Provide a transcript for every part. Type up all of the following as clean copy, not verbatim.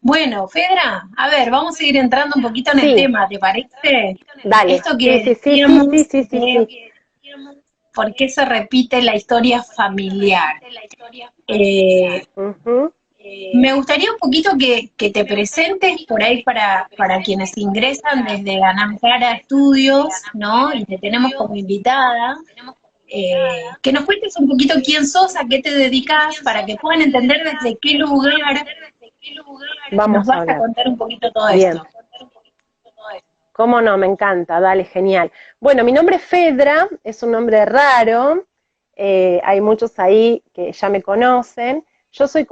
Bueno, Fedra, a ver, vamos a ir entrando un poquito en el Sí, tema, ¿te parece? dale. Esto Sí, que sí, sí, sí, decíamos sí, sí, sí, de sí. por qué se repite la historia familiar. Eh, Ujú. Me gustaría un poquito que te presentes por ahí para quienes ingresan desde Anamcara Estudios, ¿no? Y te tenemos como invitada. Que nos cuentes un poquito quién sos, a qué te dedicas, para que puedan entender desde qué lugar nos Vamos a vas a hablar. contar un poquito todo Bien. esto. ¿Cómo no? Me encanta, dale, genial. Bueno, mi nombre es Fedra, es un nombre raro, hay muchos ahí que ya me conocen. Yo soy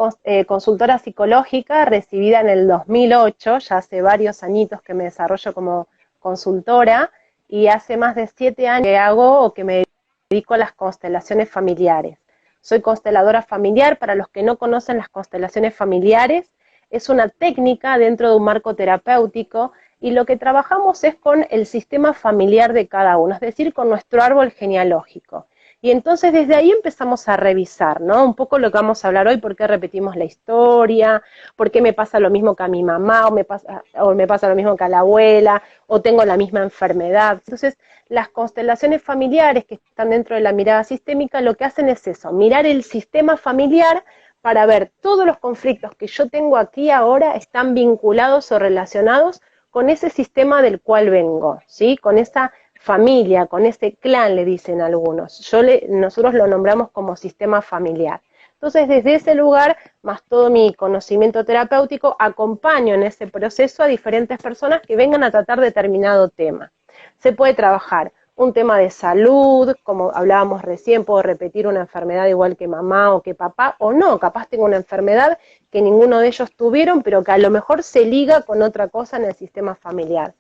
consultora psicológica, recibida en el 2008, ya hace varios añitos que me desarrollo como consultora, y hace más de 7 años que hago o que me dedico a las constelaciones familiares. Soy consteladora familiar. Para los que no conocen las constelaciones familiares, es una técnica dentro de un marco terapéutico, y lo que trabajamos es con el sistema familiar de cada uno, es decir, con nuestro árbol genealógico. Y entonces desde ahí empezamos a revisar, ¿no? Un poco lo que vamos a hablar hoy: por qué repetimos la historia, por qué me pasa lo mismo que a mi mamá, o me pasa lo mismo que a la abuela, o tengo la misma enfermedad. Entonces, las constelaciones familiares que están dentro de la mirada sistémica lo que hacen es eso: mirar el sistema familiar para ver todos los conflictos que yo tengo aquí ahora están vinculados o relacionados con ese sistema del cual vengo, ¿sí? Con esa familia, con ese clan, le dicen algunos. Nosotros lo nombramos como sistema familiar. Entonces, desde ese lugar, más todo mi conocimiento terapéutico, acompaño en ese proceso a diferentes personas que vengan a tratar determinado tema. Se puede trabajar un tema de salud, como hablábamos recién, puedo repetir una enfermedad igual que mamá o que papá, o no, capaz tengo una enfermedad que ninguno de ellos tuvieron, pero que a lo mejor se liga con otra cosa en el sistema familiar.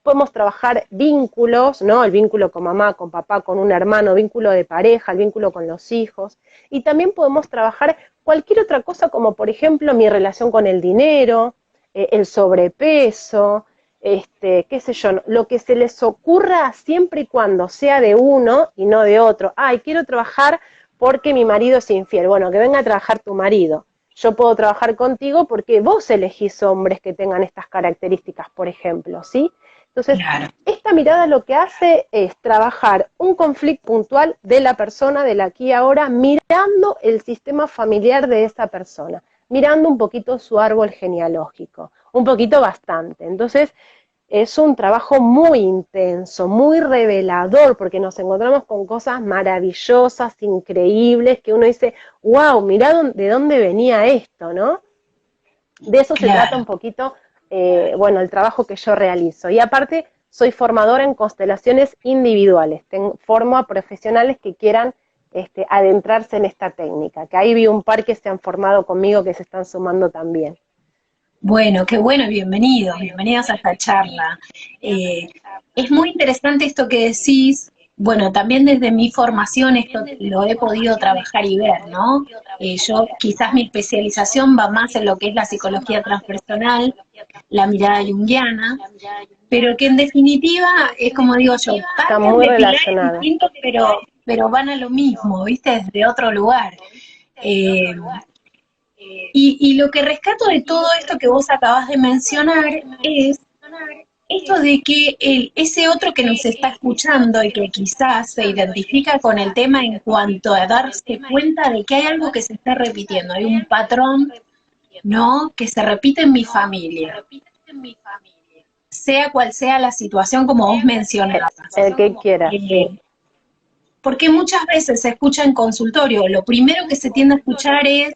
Podemos trabajar vínculos, ¿no? El vínculo con mamá, con papá, con un hermano, vínculo de pareja, el vínculo con los hijos. Y también podemos trabajar cualquier otra cosa, como por ejemplo mi relación con el dinero, el sobrepeso, qué sé yo, lo que se les ocurra, siempre y cuando sea de uno y no de otro. Ay, quiero trabajar porque mi marido es infiel. Bueno, que venga a trabajar tu marido. Yo puedo trabajar contigo porque vos elegís hombres que tengan estas características, por ejemplo, ¿sí? Entonces, Claro. esta mirada lo que hace es trabajar un conflicto puntual de la persona, del aquí y ahora, mirando el sistema familiar de esa persona, mirando un poquito su árbol genealógico, un poquito bastante. Entonces, es un trabajo muy intenso, muy revelador, porque nos encontramos con cosas maravillosas, increíbles, que uno dice, wow, mirá de dónde venía esto, ¿no? De eso se trata un Claro. poquito, bueno, el trabajo que yo realizo. Y aparte, soy formadora en constelaciones individuales. Formo a profesionales que quieran adentrarse en esta técnica, que ahí vi un par que se han formado conmigo, que se están sumando también. Bueno, qué bueno, bienvenidos, bienvenidas a esta charla. Eh, es muy interesante esto que decís. Bueno, también desde mi formación esto lo he podido trabajar y ver, ¿no? Yo quizás mi especialización va más en lo que es la psicología transpersonal, la mirada junguiana, pero que en definitiva es como digo yo, Están parten muy de pilares relacionadas. distintos, pero van a lo mismo, ¿viste? Desde otro lugar. Eh, y lo que rescato de todo esto que vos acabás de mencionar es esto de que ese otro que nos está escuchando y que quizás se identifica con el tema en cuanto a darse cuenta de que hay algo que se está repitiendo, hay un patrón, ¿no? Que se repite en mi familia, sea cual sea la situación como vos mencionabas. El que quiera, sí. Eh, Porque muchas veces se escucha en consultorio, lo primero que se tiende a escuchar es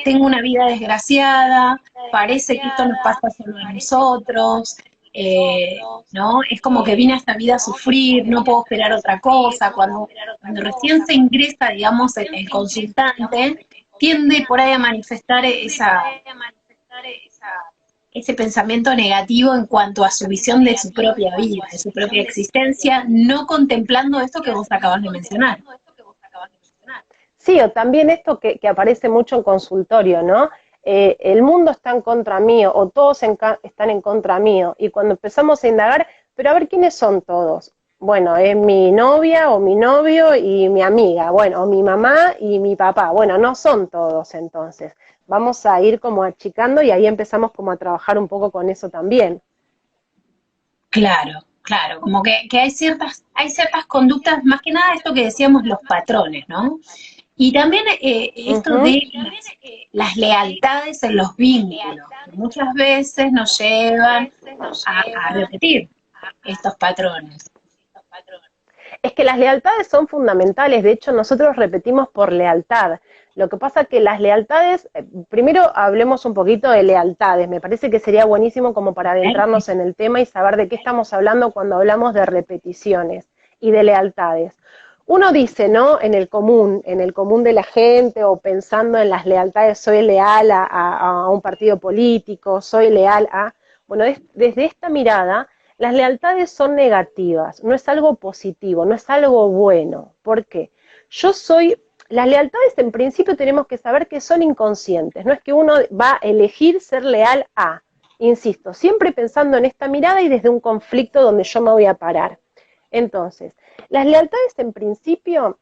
tengo una vida desgraciada, parece que esto nos pasa solo a nosotros, ¿no? Es como que vine a esta vida a sufrir, no puedo esperar otra cosa. Cuando recién se ingresa, digamos, el consultante, tiende por ahí a manifestar ese pensamiento negativo en cuanto a su visión de su propia vida, de su propia existencia, no contemplando esto que vos acabas de mencionar. Sí, o también esto que aparece mucho en consultorio, ¿no? El mundo está en contra mío, o todos están en contra mío, y cuando empezamos a indagar, pero a ver quiénes son todos. bueno, es mi novia o mi novio y mi amiga, bueno, o mi mamá y mi papá, bueno, no son todos entonces. Vamos a ir como achicando y ahí empezamos como a trabajar un poco con eso también. Claro, claro, como que hay ciertas conductas, más que nada esto que decíamos los patrones, ¿no? Y también esto Ujú. de las lealtades en los vínculos, que muchas veces nos llevan a repetir estos patrones. Es que las lealtades son fundamentales, de hecho nosotros repetimos por lealtad. Lo que pasa que las lealtades, primero hablemos un poquito de lealtades, me parece que sería buenísimo como para ¿Eh? adentrarnos en el tema y saber de qué estamos hablando cuando hablamos de repeticiones y de lealtades. Uno dice, ¿no? En el común de la gente o pensando en las lealtades, soy leal a un partido político, soy leal a... Bueno, desde esta mirada, las lealtades son negativas, no es algo positivo, no es algo bueno. ¿Por qué? Yo soy, las lealtades en principio tenemos que saber que son inconscientes, no es que uno va a elegir ser leal a, insisto, siempre pensando en esta mirada y desde un conflicto donde yo me voy a parar. Entonces, las lealtades en principio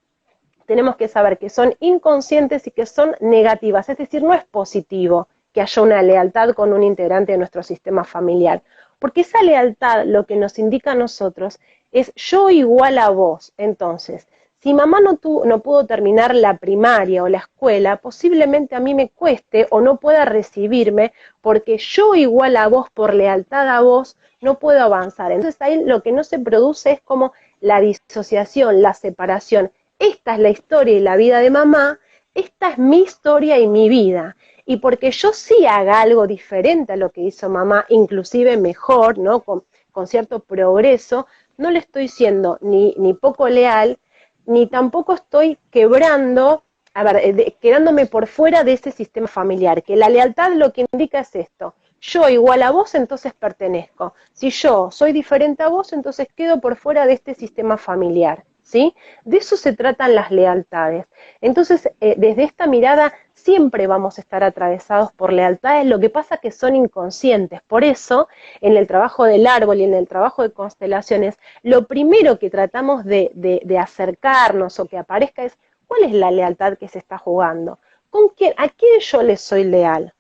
tenemos que saber que son inconscientes y que son negativas, es decir, no es positivo que haya una lealtad con un integrante de nuestro sistema familiar, porque esa lealtad lo que nos indica a nosotros es yo igual a vos. Entonces, si mamá no pudo terminar la primaria o la escuela, posiblemente a mí me cueste o no pueda recibirme porque yo igual a vos, por lealtad a vos, no puedo avanzar. Entonces ahí lo que no se produce es como la disociación, la separación. Esta es la historia y la vida de mamá, esta es mi historia y mi vida. Y porque yo sí haga algo diferente a lo que hizo mamá, inclusive mejor, ¿no? Con cierto progreso, no le estoy siendo ni poco leal, ni tampoco estoy quebrando, a ver, quedándome por fuera de ese sistema familiar, que la lealtad lo que indica es esto. Yo igual a vos, entonces pertenezco. Si yo soy diferente a vos, entonces quedo por fuera de este sistema familiar. ¿Sí? De eso se tratan las lealtades. Entonces, desde esta mirada siempre vamos a estar atravesados por lealtades, lo que pasa que son inconscientes. Por eso, en el trabajo del árbol y en el trabajo de constelaciones, lo primero que tratamos de acercarnos o que aparezca es cuál es la lealtad que se está jugando. ¿Con quién? ¿A quién yo le soy leal?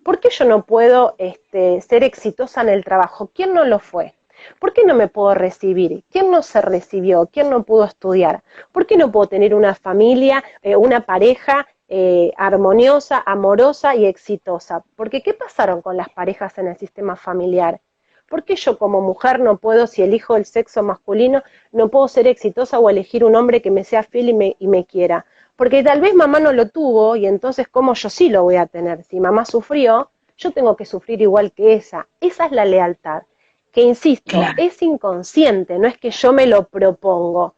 ¿Por qué yo no puedo ser exitosa en el trabajo? ¿Quién no lo fue? ¿Por qué no me puedo recibir? ¿Quién no se recibió? ¿Quién no pudo estudiar? ¿Por qué no puedo tener una familia, una pareja armoniosa, amorosa y exitosa? Porque ¿qué pasaron con las parejas en el sistema familiar? ¿Por qué yo como mujer no puedo, si elijo el sexo masculino, no puedo ser exitosa o elegir un hombre que me sea fiel y me quiera? Porque tal vez mamá no lo tuvo y entonces ¿cómo yo sí lo voy a tener? Si mamá sufrió, yo tengo que sufrir igual que esa. Esa es la lealtad, que insisto, Claro. es inconsciente, no es que yo me lo propongo.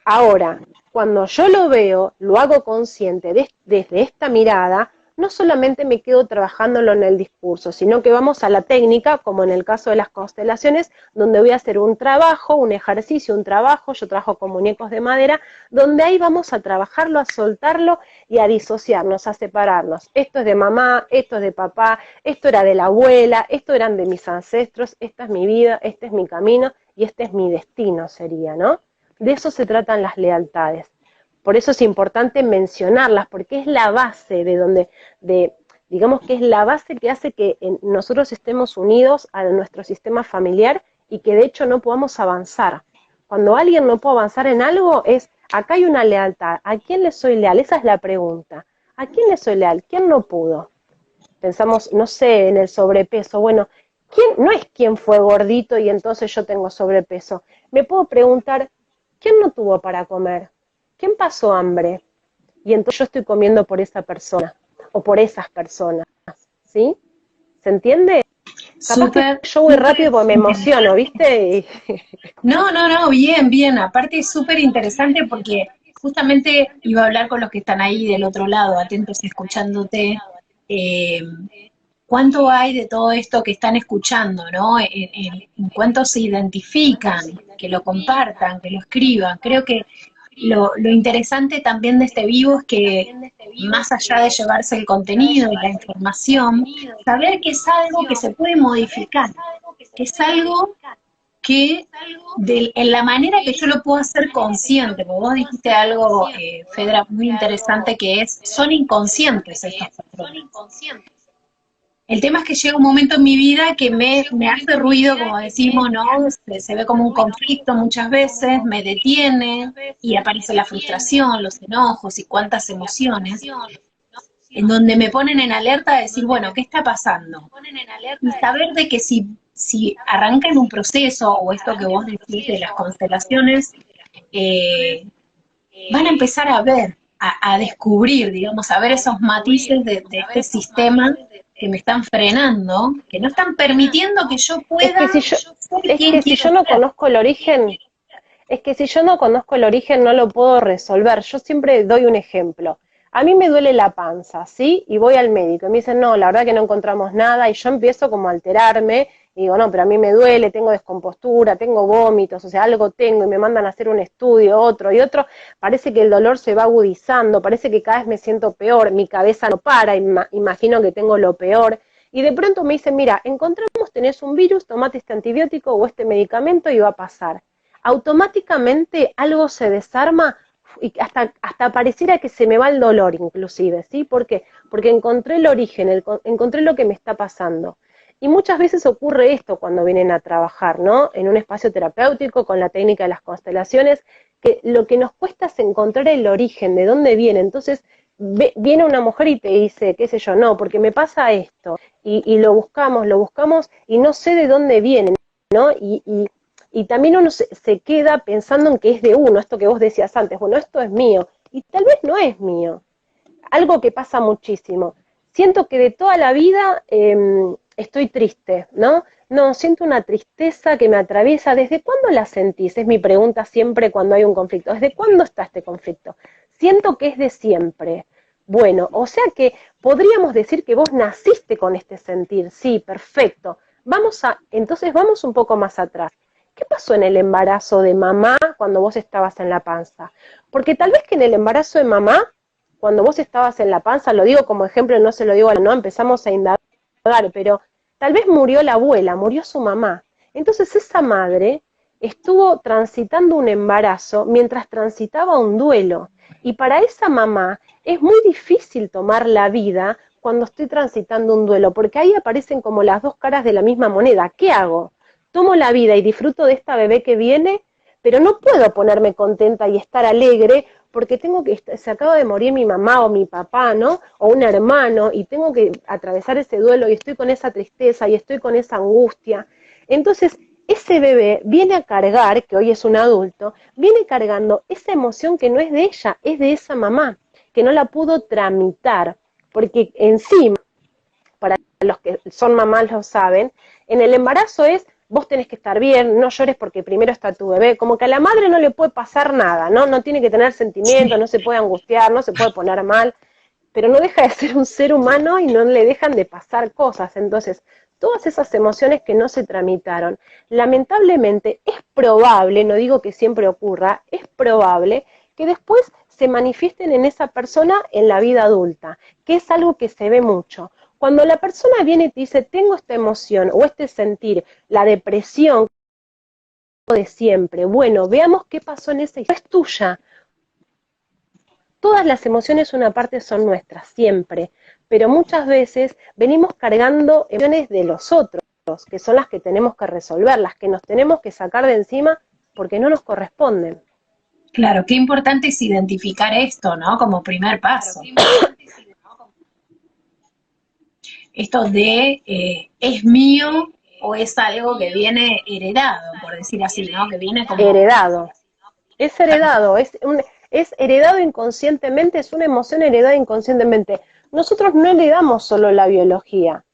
Ahora, cuando yo lo veo, lo hago consciente desde esta mirada, no solamente me quedo trabajándolo en el discurso, sino que vamos a la técnica, como en el caso de las constelaciones, donde voy a hacer un trabajo, un ejercicio, un trabajo, yo trabajo con muñecos de madera, donde ahí vamos a trabajarlo, a soltarlo y a disociarnos, a separarnos. Esto es de mamá, esto es de papá, esto era de la abuela, esto eran de mis ancestros, esta es mi vida, este es mi camino y este es mi destino, sería, ¿no? De eso se tratan las lealtades. Por eso es importante mencionarlas, porque es la base digamos que es la base que hace que nosotros estemos unidos a nuestro sistema familiar y que de hecho no podamos avanzar. Cuando alguien no puede avanzar en algo, acá hay una lealtad. ¿A quién le soy leal? Esa es la pregunta. ¿A quién le soy leal? ¿Quién no pudo? Pensamos, no sé, en el sobrepeso. Bueno, no es quién fue gordito y entonces yo tengo sobrepeso. Me puedo preguntar, ¿quién no tuvo para comer? ¿Quién pasó hambre? Y entonces yo estoy comiendo por esa persona o por esas personas, ¿sí? ¿Se entiende? Capaz que Súper, yo voy súper rápido porque me emociono, interesante. ¿viste? No, no, no, bien, bien. Aparte es súper interesante porque justamente iba a hablar con los que están ahí del otro lado, atentos escuchándote. eh, ¿Cuánto hay de todo esto que están escuchando, ¿no? En cuánto se identifican, que lo compartan, que lo escriban. Creo que lo interesante también de este vivo es que más allá de llevarse el contenido y la información, saber que es algo que se puede modificar, que es algo que en la manera que yo lo puedo hacer consciente, porque vos dijiste algo, Fedra, muy interesante, que es, son inconscientes estos patrones. El tema es que llega un momento en mi vida que me hace ruido, como decimos, ¿no? Se ve como un conflicto muchas veces, me detiene y aparece la frustración, los enojos y cuántas emociones, en donde me ponen en alerta de decir, bueno, ¿qué está pasando? Y saber de que si arranca en un proceso, o esto que vos decís de las constelaciones, eh, van a empezar a ver, a descubrir, digamos, a ver esos matices de este sistema que me están frenando, que no están permitiendo que yo Es pueda que si yo, ser es quien que si quiero yo no ser. conozco el origen, es que si yo no conozco el origen no lo puedo resolver. Yo siempre doy un ejemplo. A mí me duele la panza, ¿sí? Y voy al médico y me dicen, no, la verdad que no encontramos nada, y yo empiezo como a alterarme, y digo, no, pero a mí me duele, tengo descompostura, tengo vómitos, o sea, algo tengo, y me mandan a hacer un estudio, otro y otro, parece que el dolor se va agudizando, parece que cada vez me siento peor, mi cabeza no para, imagino que tengo lo peor, y de pronto me dicen, mira, encontramos, tenés un virus, tomate este antibiótico o este medicamento y va a pasar. Automáticamente algo se desarma y hasta pareciera que se me va el dolor inclusive, ¿sí? ¿Por qué? Porque encontré el origen, encontré lo que me está pasando. Y muchas veces ocurre esto cuando vienen a trabajar, ¿no? En un espacio terapéutico con la técnica de las constelaciones, que lo que nos cuesta es encontrar el origen, de dónde viene. Entonces, viene una mujer y te dice, qué sé yo, no, porque me pasa esto, y lo buscamos, y no sé de dónde viene, ¿no? Y también uno se queda pensando en que es de uno, esto que vos decías antes, bueno, esto es mío, y tal vez no es mío. Algo que pasa muchísimo. Siento que de toda la vida estoy triste, ¿no? No, siento una tristeza que me atraviesa. ¿Desde cuándo la sentís? Es mi pregunta siempre cuando hay un conflicto. ¿Desde cuándo está este conflicto? Siento que es de siempre. Bueno, o sea que podríamos decir que vos naciste con este sentir. Sí, perfecto. Entonces vamos un poco más atrás. ¿Qué pasó en el embarazo de mamá cuando vos estabas en la panza? Porque tal vez que en el embarazo de mamá, cuando vos estabas en la panza, lo digo como ejemplo, no se lo digo a la no, empezamos a indagar, pero tal vez murió la abuela, murió su mamá. Entonces esa madre estuvo transitando un embarazo mientras transitaba un duelo. Y para esa mamá es muy difícil tomar la vida cuando estoy transitando un duelo, porque ahí aparecen como las dos caras de la misma moneda. ¿Qué hago? Tomo la vida y disfruto de esta bebé que viene, pero no puedo ponerme contenta y estar alegre porque se acaba de morir mi mamá o mi papá, ¿no? O un hermano, y tengo que atravesar ese duelo y estoy con esa tristeza y estoy con esa angustia. Entonces, ese bebé viene a cargar, que hoy es un adulto, viene cargando esa emoción que no es de ella, es de esa mamá, que no la pudo tramitar, porque encima, para los que son mamás lo saben, en el embarazo vos tenés que estar bien, no llores porque primero está tu bebé, como que a la madre no le puede pasar nada, ¿no? No tiene que tener sentimientos, no se puede angustiar, no se puede poner mal, pero no deja de ser un ser humano y no le dejan de pasar cosas. Entonces, todas esas emociones que no se tramitaron, lamentablemente es probable, no digo que siempre ocurra, es probable que después se manifiesten en esa persona en la vida adulta, que es algo que se ve mucho. Cuando la persona viene y te dice, tengo esta emoción o este sentir, la depresión de siempre, bueno, veamos qué pasó en esa historia, es tuya. Todas las emociones, una parte son nuestras, siempre, pero muchas veces venimos cargando emociones de los otros, que son las que tenemos que resolver, las que nos tenemos que sacar de encima porque no nos corresponden. Claro, qué importante es identificar esto, ¿no? Como primer paso. Esto de ¿es mío o es algo que viene heredado, por decir así, ¿no? Que viene como... Heredado. Es heredado, es heredado inconscientemente, es una emoción heredada inconscientemente. Nosotros no heredamos solo la biología,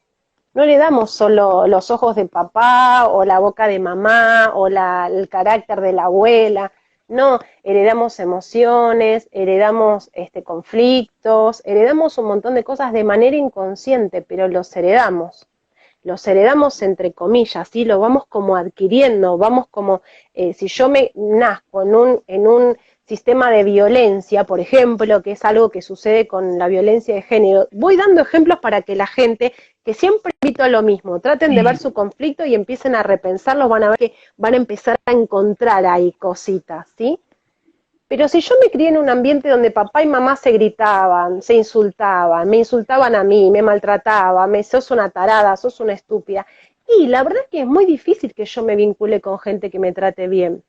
no heredamos solo los ojos de papá o la boca de mamá o el carácter de la abuela, no, heredamos emociones, heredamos conflictos, heredamos un montón de cosas de manera inconsciente, pero los heredamos entre comillas, ¿sí? Lo vamos como adquiriendo, vamos como, si yo me nazco en un sistema de violencia, por ejemplo, que es algo que sucede con la violencia de género. Voy dando ejemplos para que la gente, que siempre invito a lo mismo, traten de ver su conflicto y empiecen a repensarlo, van a ver que van a empezar a encontrar ahí cositas, ¿sí? Pero si yo me crié en un ambiente donde papá y mamá se gritaban, se insultaban, me insultaban a mí, me maltrataban, me sos una tarada, sos una estúpida, y la verdad es que es muy difícil que yo me vincule con gente que me trate bien.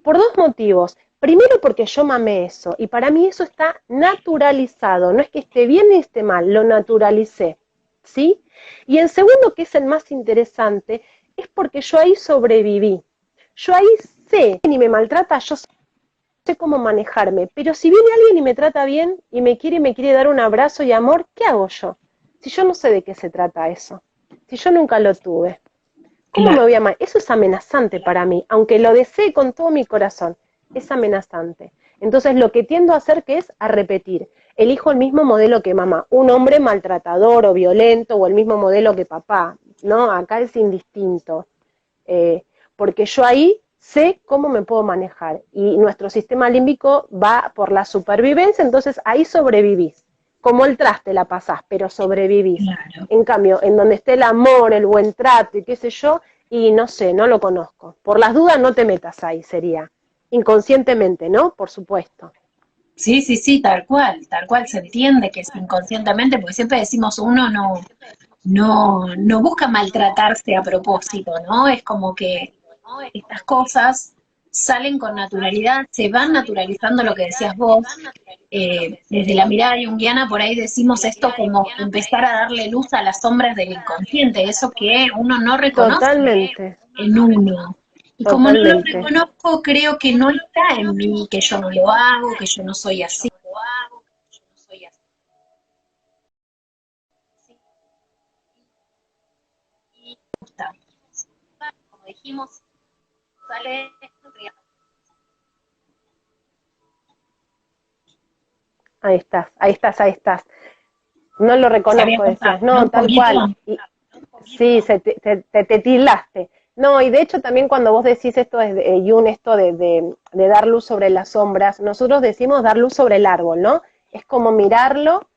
Por dos motivos. Primero porque yo mamé eso, y para mí eso está naturalizado, no es que esté bien ni esté mal, lo naturalicé, ¿sí? Y en segundo, que es el más interesante, es porque yo ahí sobreviví. Yo ahí sé, y me maltrata, yo sé cómo manejarme, pero si viene alguien y me trata bien y me quiere dar un abrazo y amor, ¿qué hago yo? Si yo no sé de qué se trata eso, si yo nunca lo tuve, ¿cómo me voy a amar? Eso es amenazante para mí, aunque lo desee con todo mi corazón, es amenazante. Entonces lo que tiendo a hacer que es a repetir, elijo el mismo modelo que mamá, un hombre maltratador o violento o el mismo modelo que papá, ¿no? Acá es indistinto, porque yo ahí sé cómo me puedo manejar y nuestro sistema límbico va por la supervivencia, entonces ahí sobrevivís, como el traste la pasás, pero sobrevivís. Claro. En cambio, en donde esté el amor, el buen trato y qué sé yo, y no sé, no lo conozco. Por las dudas no te metas ahí, sería. Inconscientemente, ¿no? Por supuesto. Sí, sí, sí, tal cual se entiende que es inconscientemente, porque siempre decimos uno no busca maltratarse a propósito, ¿no? Es como que estas cosas salen con naturalidad, se van naturalizando lo que decías vos. Desde la mirada junguiana por ahí decimos esto como empezar a darle luz a las sombras del inconsciente, eso que uno no reconoce Totalmente, en uno. Y como no lo totalmente. reconozco, creo que no está en mí, que yo no lo hago, que yo no soy así. Como dijimos, sale. Ahí estás, ahí estás, ahí estás. No lo Se había reconozco, cortado, decías, ¿no? no, Un tal poquito. cual. Y, sí, te tildaste. No, y de hecho también cuando vos decís esto, Yun, esto de dar luz sobre las sombras, nosotros decimos dar luz sobre el árbol, ¿no? Es como mirarlo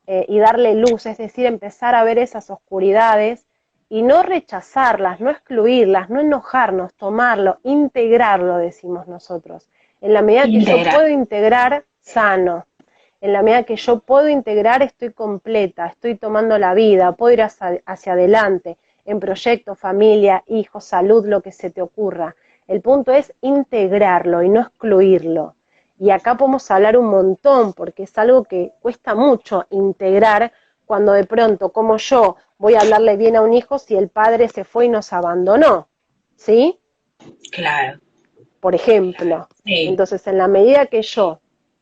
y darle luz, es decir, empezar a ver esas oscuridades y no rechazarlas, no excluirlas, no enojarnos, tomarlo, integrarlo, decimos nosotros. En la medida que yo Integral. puedo integrar, sano. En la medida que yo puedo integrar, estoy completa, estoy tomando la vida, puedo ir hacia adelante, en proyectos, familia, hijos, salud, lo que se te ocurra. El punto es integrarlo y no excluirlo. Y acá podemos hablar un montón, porque es algo que cuesta mucho integrar cuando de pronto, como yo, voy a hablarle bien a un hijo si el padre se fue y nos abandonó, ¿sí? Claro. Por ejemplo. Sí. Entonces, en la medida que yo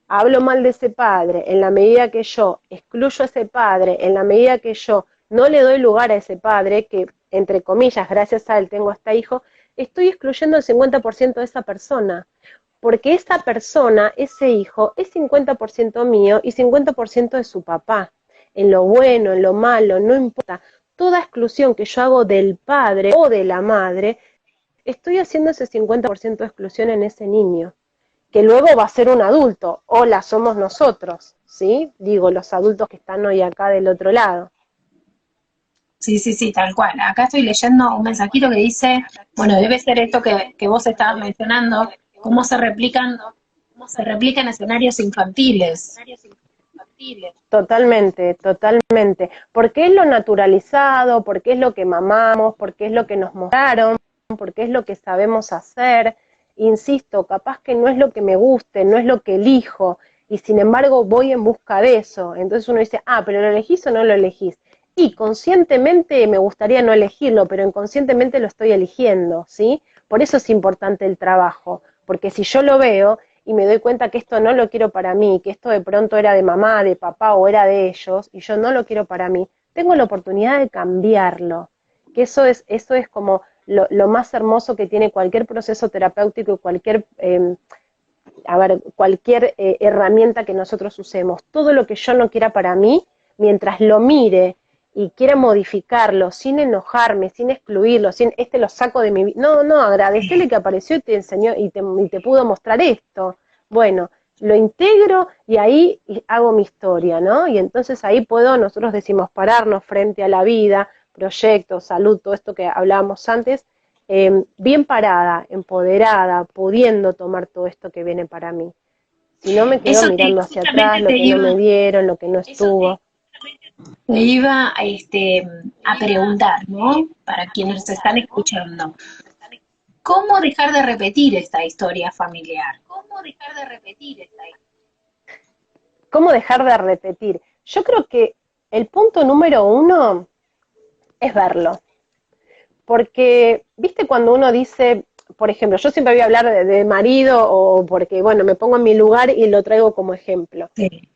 hablo mal de ese padre, en la medida que yo excluyo a ese padre, en la medida que yo no le doy lugar a ese padre, que entre comillas, gracias a él tengo a este hijo, estoy excluyendo el 50% de esa persona. Porque esa persona, ese hijo, es 50% mío y 50% de su papá. En lo bueno, en lo malo, no importa. Toda exclusión que yo hago del padre o de la madre, estoy haciendo ese 50% de exclusión en ese niño, que luego va a ser un adulto, o la somos nosotros, ¿sí? Digo, los adultos que están hoy acá del otro lado. Sí, sí, sí, tal cual. Acá estoy leyendo un mensajito que dice, bueno, debe ser esto que vos estabas mencionando, cómo se replican escenarios infantiles. Totalmente, totalmente. Porque es lo naturalizado, porque es lo que mamamos, porque es lo que nos mostraron, porque es lo que sabemos hacer. Insisto, capaz que no es lo que me guste, no es lo que elijo, y sin embargo voy en busca de eso. Entonces uno dice, ah, pero ¿lo elegís o no lo elegís? Y conscientemente me gustaría no elegirlo, pero inconscientemente lo estoy eligiendo, ¿sí? Por eso es importante el trabajo, porque si yo lo veo y me doy cuenta que esto no lo quiero para mí, que esto de pronto era de mamá, de papá o era de ellos, y yo no lo quiero para mí, tengo la oportunidad de cambiarlo, que eso es como lo más hermoso que tiene cualquier proceso terapéutico y cualquier, cualquier herramienta que nosotros usemos. Todo lo que yo no quiera para mí, mientras lo mire y quiera modificarlo sin enojarme, sin excluirlo, sin lo saco de mi vida. No, no, agradecerle que apareció y te enseñó y te pudo mostrar esto, Bueno, lo integro y ahí hago mi historia, ¿no? Y entonces ahí puedo, nosotros decimos, pararnos frente a la vida, proyectos, salud, todo esto que hablábamos antes, bien parada, empoderada, pudiendo tomar todo esto que viene para mí. Si no me quedo mirando hacia atrás, Justamente lo que no me dieron, lo que no estuvo. te iba a preguntar, ¿no? Para quienes se están escuchando, ¿cómo dejar de repetir esta historia familiar? ¿Cómo dejar de repetir esta historia? ¿Cómo dejar de repetir? Yo creo que el punto número uno es verlo. Porque, viste, cuando uno dice, por ejemplo, yo siempre voy a hablar de marido o porque, bueno, me pongo en mi lugar y lo traigo como ejemplo. Sí.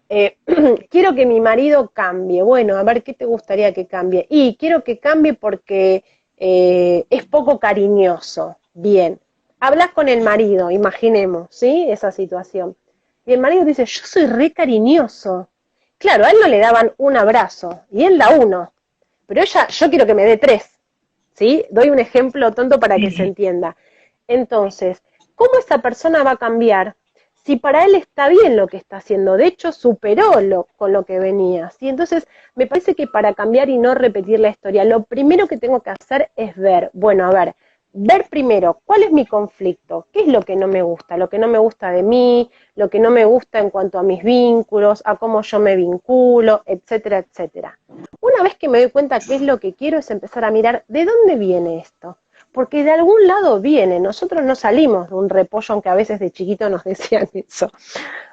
Quiero que mi marido cambie. Bueno, a ver, ¿qué te gustaría que cambie? Y quiero que cambie porque es poco cariñoso. Bien. Hablas con el marido, imaginemos, ¿sí? Esa situación. Y el marido dice, yo soy re cariñoso. Claro, a él no le daban un abrazo, y él da uno. Pero ella, yo quiero que me dé tres. ¿Sí? Doy un ejemplo tonto para que se entienda. Entonces, ¿cómo esa persona va a cambiar si para él está bien lo que está haciendo? De hecho, superó con lo que venía. ¿Sí? Entonces, me parece que para cambiar y no repetir la historia, lo primero que tengo que hacer es ver, bueno, a ver primero, ¿cuál es mi conflicto? ¿Qué es lo que no me gusta? Lo que no me gusta de mí, lo que no me gusta en cuanto a mis vínculos, a cómo yo me vinculo, etcétera, etcétera. Una vez que me doy cuenta qué es lo que quiero, es empezar a mirar de dónde viene esto. Porque de algún lado viene. Nosotros no salimos de un repollo, aunque a veces de chiquito nos decían eso.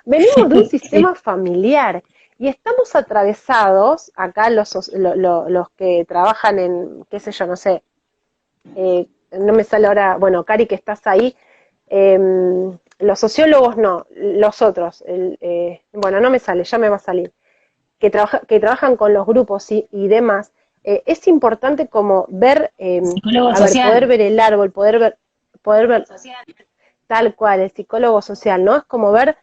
Venimos de un sistema familiar y estamos atravesados, acá los que trabajan en, qué sé yo, no sé, no me sale ahora, bueno, Cari, que estás ahí, los sociólogos no, los otros, bueno, no me sale, ya me va a salir, que trabajan con los grupos y demás, es importante como ver, Psicólogo a ver, poder social. ver el árbol, poder ver tal cual, el psicólogo social, ¿no? Es como ver,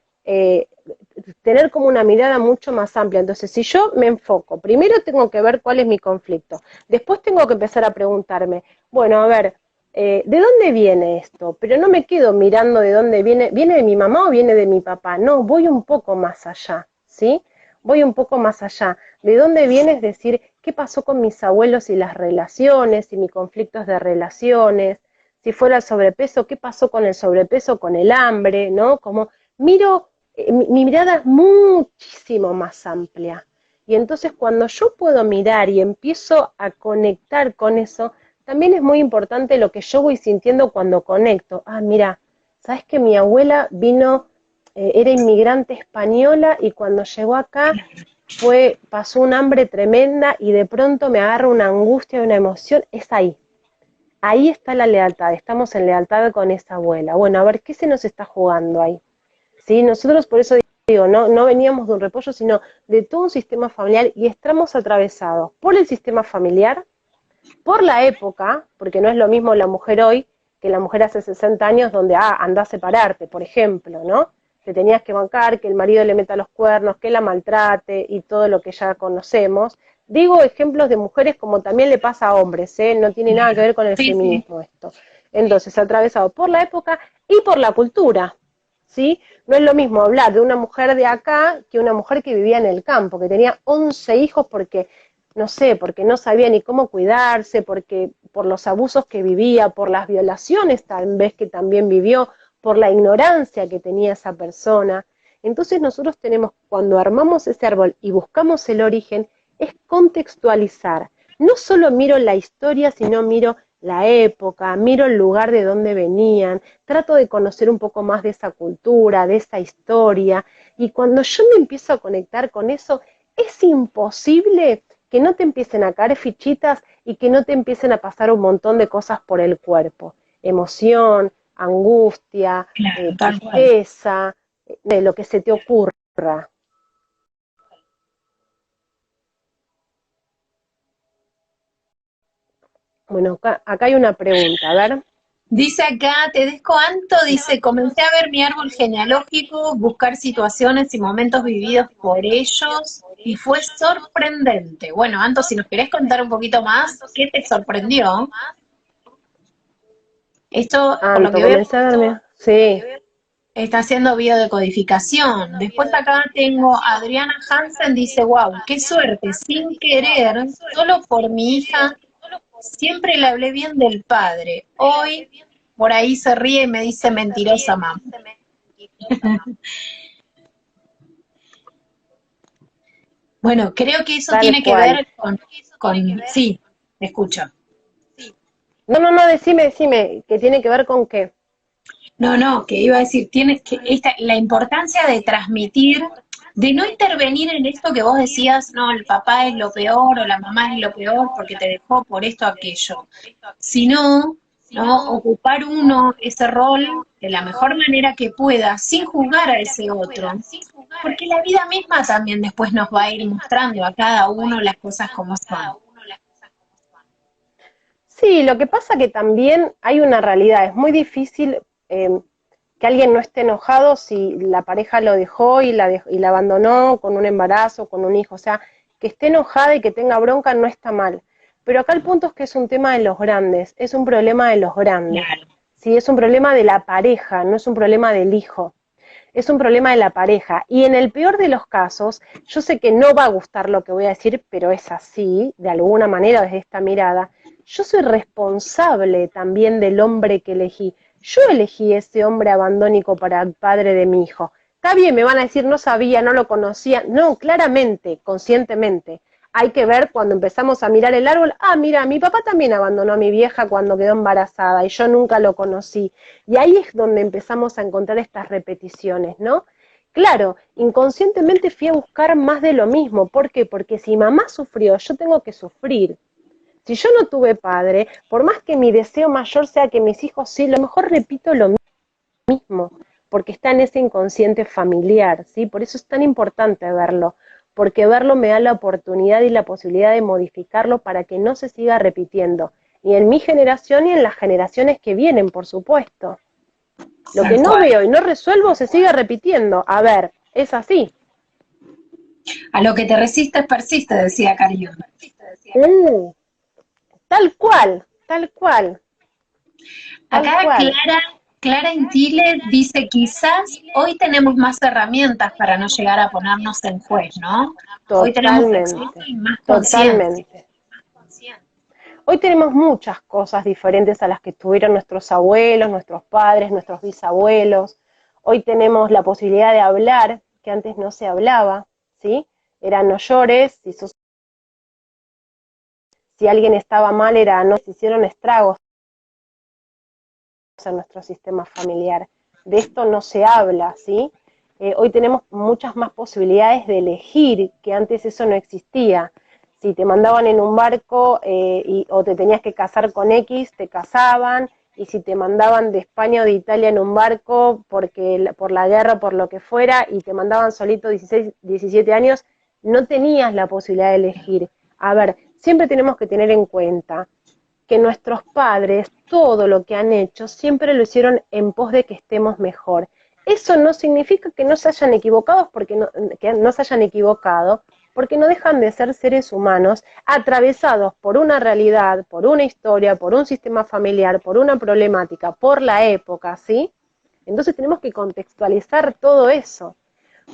tener como una mirada mucho más amplia. Entonces, si yo me enfoco, primero tengo que ver cuál es mi conflicto, después tengo que empezar a preguntarme, bueno, a ver, ¿de dónde viene esto? Pero no me quedo mirando de dónde viene, ¿viene de mi mamá o viene de mi papá? No, voy un poco más allá, ¿sí? Voy un poco más allá. ¿De dónde viene? Es decir, ¿qué pasó con mis abuelos y las relaciones y mis conflictos de relaciones? Si fuera el sobrepeso, ¿qué pasó con el sobrepeso, con el hambre, ¿no? Como miro, mi mirada es muchísimo más amplia. Y entonces cuando yo puedo mirar y empiezo a conectar con eso, también es muy importante lo que yo voy sintiendo cuando conecto. Ah, mira, ¿sabes que mi abuela vino, era inmigrante española y cuando llegó acá pasó un hambre tremenda y de pronto me agarra una angustia y una emoción? Es ahí. Ahí está la lealtad, estamos en lealtad con esa abuela. Bueno, a ver, ¿qué se nos está jugando ahí? ¿Sí? Nosotros por eso digo, no veníamos de un repollo, sino de todo un sistema familiar y estamos atravesados por el sistema familiar, por la época, porque no es lo mismo la mujer hoy que la mujer hace 60 años donde, anda a separarte, por ejemplo, ¿no? Te tenías que bancar, que el marido le meta los cuernos, que la maltrate y todo lo que ya conocemos. Digo ejemplos de mujeres como también le pasa a hombres, ¿eh? No tiene nada que ver con el Sí, sí. feminismo esto. Entonces, atravesado por la época y por la cultura, ¿sí? No es lo mismo hablar de una mujer de acá que una mujer que vivía en el campo, que tenía 11 hijos porque, no sé, porque no sabía ni cómo cuidarse, porque por los abusos que vivía, por las violaciones tal vez que también vivió, por la ignorancia que tenía esa persona. Entonces nosotros tenemos, cuando armamos ese árbol y buscamos el origen, es contextualizar. No solo miro la historia, sino miro la época, miro el lugar de donde venían, trato de conocer un poco más de esa cultura, de esa historia, y cuando yo me empiezo a conectar con eso, es imposible que no te empiecen a caer fichitas y que no te empiecen a pasar un montón de cosas por el cuerpo. Emoción, angustia, Claro, tal cual. tristeza, de lo que se te ocurra. Bueno, acá hay una pregunta, a ver. Dice acá, Tedesco Anto, dice, comencé a ver mi árbol genealógico, buscar situaciones y momentos vividos por ellos, y fue sorprendente. Bueno, Anto, si nos querés contar un poquito más, ¿qué te sorprendió? Esto, por lo Anto, que veo, comencé a darme. Sí. Está haciendo biodecodificación. Después acá tengo a Adriana Hansen, dice, wow, qué suerte, sin querer, solo por mi hija, siempre le hablé bien del padre. Hoy por ahí se ríe y me dice mentirosa, mamá. Bueno, creo que eso Tal tiene que cual. ver sí, te escucho. No, no, no, decime, que tiene que ver con qué. No, no, que iba a decir, tienes que la importancia de transmitir, de no intervenir en esto que vos decías, no, el papá es lo peor o la mamá es lo peor porque te dejó por esto o aquello, sino, no, ocupar uno ese rol de la mejor manera que pueda, sin juzgar a ese otro, porque la vida misma también después nos va a ir mostrando a cada uno las cosas como son. Sí, lo que pasa que también hay una realidad, es muy difícil que alguien no esté enojado si la pareja lo dejó y la abandonó con un embarazo, con un hijo, o sea, que esté enojada y que tenga bronca no está mal. Pero acá el punto es que es un tema de los grandes, es un problema de los grandes. Claro, Sí, es un problema de la pareja, no es un problema del hijo. Es un problema de la pareja. Y en el peor de los casos, yo sé que no va a gustar lo que voy a decir, pero es así, de alguna manera, desde esta mirada. Yo soy responsable también del hombre que elegí. Yo elegí ese hombre abandónico para el padre de mi hijo. Está bien, me van a decir, no sabía, no lo conocía. No, claramente, conscientemente. Hay que ver cuando empezamos a mirar el árbol, ah, mira, mi papá también abandonó a mi vieja cuando quedó embarazada y yo nunca lo conocí. Y ahí es donde empezamos a encontrar estas repeticiones, ¿no? Claro, inconscientemente fui a buscar más de lo mismo. ¿Por qué? Porque si mamá sufrió, yo tengo que sufrir. Si yo no tuve padre, por más que mi deseo mayor sea que mis hijos sí, lo mejor repito lo mismo, porque está en ese inconsciente familiar, ¿sí? Por eso es tan importante verlo, porque verlo me da la oportunidad y la posibilidad de modificarlo para que no se siga repitiendo, ni en mi generación ni en las generaciones que vienen, por supuesto. Lo que tal no cual. veo y no resuelvo se sigue repitiendo. A ver, es así. A lo que te resistes persiste, decía Carión. Uh, tal cual, tal cual, tal Acá cual. Clara Intile dice, quizás hoy tenemos más herramientas para no llegar a ponernos en juez, ¿no? Hoy tenemos acceso Totalmente, y más conciencia. totalmente. Hoy tenemos muchas cosas diferentes a las que tuvieron nuestros abuelos, nuestros padres, nuestros bisabuelos. Hoy tenemos la posibilidad de hablar, que antes no se hablaba, ¿sí? Era no llores, si alguien estaba mal era no, se hicieron estragos en nuestro sistema familiar. De esto no se habla, ¿sí? Hoy tenemos muchas más posibilidades de elegir, que antes eso no existía. Si te mandaban en un barco o te tenías que casar con X, te casaban, y si te mandaban de España o de Italia en un barco por la guerra, por lo que fuera, y te mandaban solito 16, 17 años, no tenías la posibilidad de elegir. A ver, siempre tenemos que tener en cuenta que nuestros padres, todo lo que han hecho, siempre lo hicieron en pos de que estemos mejor. Eso no significa que no se hayan equivocado, que no se hayan equivocado, porque no dejan de ser seres humanos atravesados por una realidad, por una historia, por un sistema familiar, por una problemática, por la época, ¿sí? Entonces tenemos que contextualizar todo eso.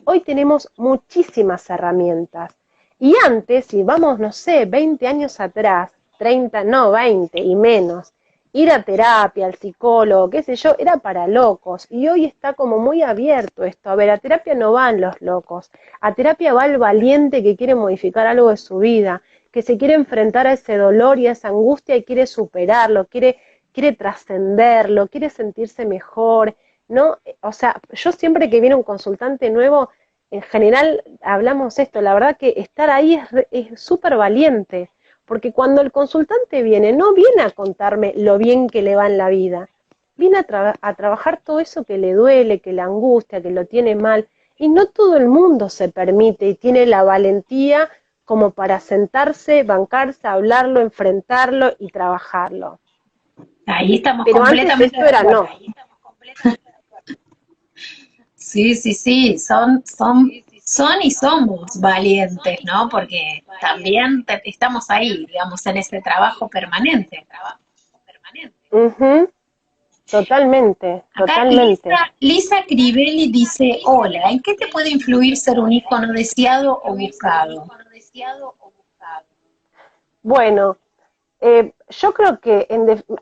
Hoy tenemos muchísimas herramientas. Y antes, si vamos, no sé, 20 años atrás, 30, no, 20 y menos, ir a terapia, al psicólogo, qué sé yo, era para locos. Y hoy está como muy abierto esto. A ver, a terapia no van los locos. A terapia va el valiente que quiere modificar algo de su vida, que se quiere enfrentar a ese dolor y a esa angustia y quiere superarlo, quiere trascenderlo, quiere sentirse mejor, ¿no? O sea, yo siempre que viene un consultante nuevo, en general hablamos esto, la verdad que estar ahí es súper valiente, porque cuando el consultante viene, no viene a contarme lo bien que le va en la vida, viene a trabajar todo eso que le duele, que le angustia, que lo tiene mal, y no todo el mundo se permite y tiene la valentía como para sentarse, bancarse, hablarlo, enfrentarlo y trabajarlo. Ahí estamos Pero antes completamente esto de era acuerdo. no. Sí, sí, sí, son y somos valientes, ¿no? Porque también estamos ahí, digamos, en ese trabajo permanente. Uh -huh. Totalmente, Acá totalmente. Lisa Crivelli dice, hola, ¿en qué te puede influir ser un hijo no deseado o buscado? Bueno, yo creo que,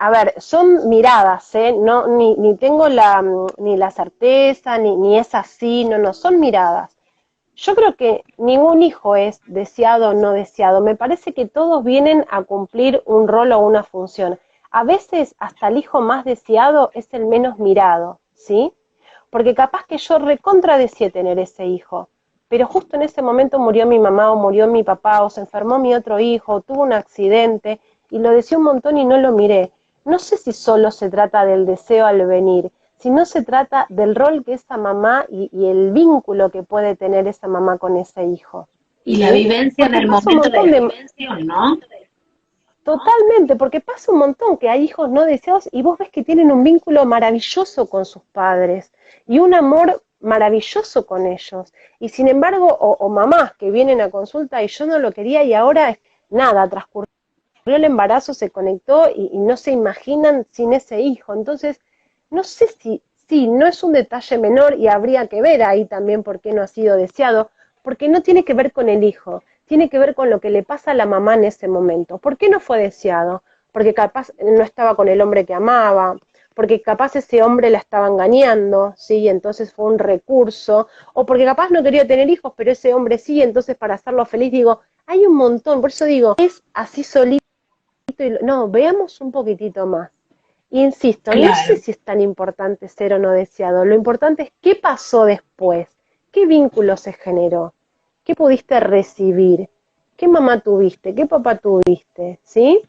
a ver, son miradas, ¿eh? No, ni tengo ni la certeza, ni es así, no, no, son miradas. Yo creo que ningún hijo es deseado o no deseado. Me parece que todos vienen a cumplir un rol o una función. A veces hasta el hijo más deseado es el menos mirado, ¿sí? Porque capaz que yo recontra deseé tener ese hijo, pero justo en ese momento murió mi mamá o murió mi papá o se enfermó mi otro hijo o tuvo un accidente y lo deseé un montón y no lo miré. No sé si solo se trata del deseo al venir, sino se trata del rol que esa mamá y el vínculo que puede tener esa mamá con ese hijo. Y la ¿Sí? vivencia Porque del pasa un momento de montón la de... vivencia, ¿no? Totalmente, porque pasa un montón que hay hijos no deseados y vos ves que tienen un vínculo maravilloso con sus padres y un amor maravilloso con ellos. Y sin embargo, o mamás que vienen a consulta y yo no lo quería y ahora nada, transcurrió el embarazo, se conectó y no se imaginan sin ese hijo. Entonces, no sé si, sí, no es un detalle menor y habría que ver ahí también por qué no ha sido deseado, porque no tiene que ver con el hijo, tiene que ver con lo que le pasa a la mamá en ese momento. ¿Por qué no fue deseado? Porque capaz no estaba con el hombre que amaba, porque capaz ese hombre la estaba engañando, ¿sí? Entonces fue un recurso, o porque capaz no quería tener hijos, pero ese hombre sí, entonces para hacerlo feliz, digo, hay un montón, por eso digo, es así solito, no, veamos un poquitito más. Insisto, no sé Claro. si es tan importante ser o no deseado, lo importante es qué pasó después, qué vínculo se generó, qué pudiste recibir, qué mamá tuviste, qué papá tuviste, ¿sí?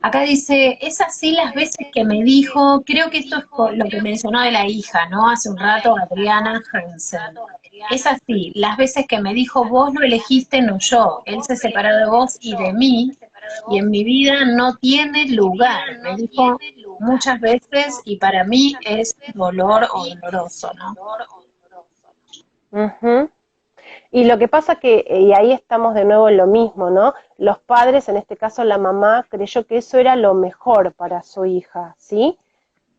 Acá dice, es así las veces que me dijo, creo que esto es lo que mencionó de la hija, ¿no? Hace un rato Adriana Hansen. Es así, las veces que me dijo, vos lo elegiste, no yo. Él se separó de vos y de mí, y en mi vida no tiene lugar. Me dijo muchas veces y para mí es dolor o doloroso, ¿no? Ujú. Y lo que pasa que, y ahí estamos de nuevo en lo mismo, ¿no? Los padres, en este caso la mamá, creyó que eso era lo mejor para su hija, ¿sí?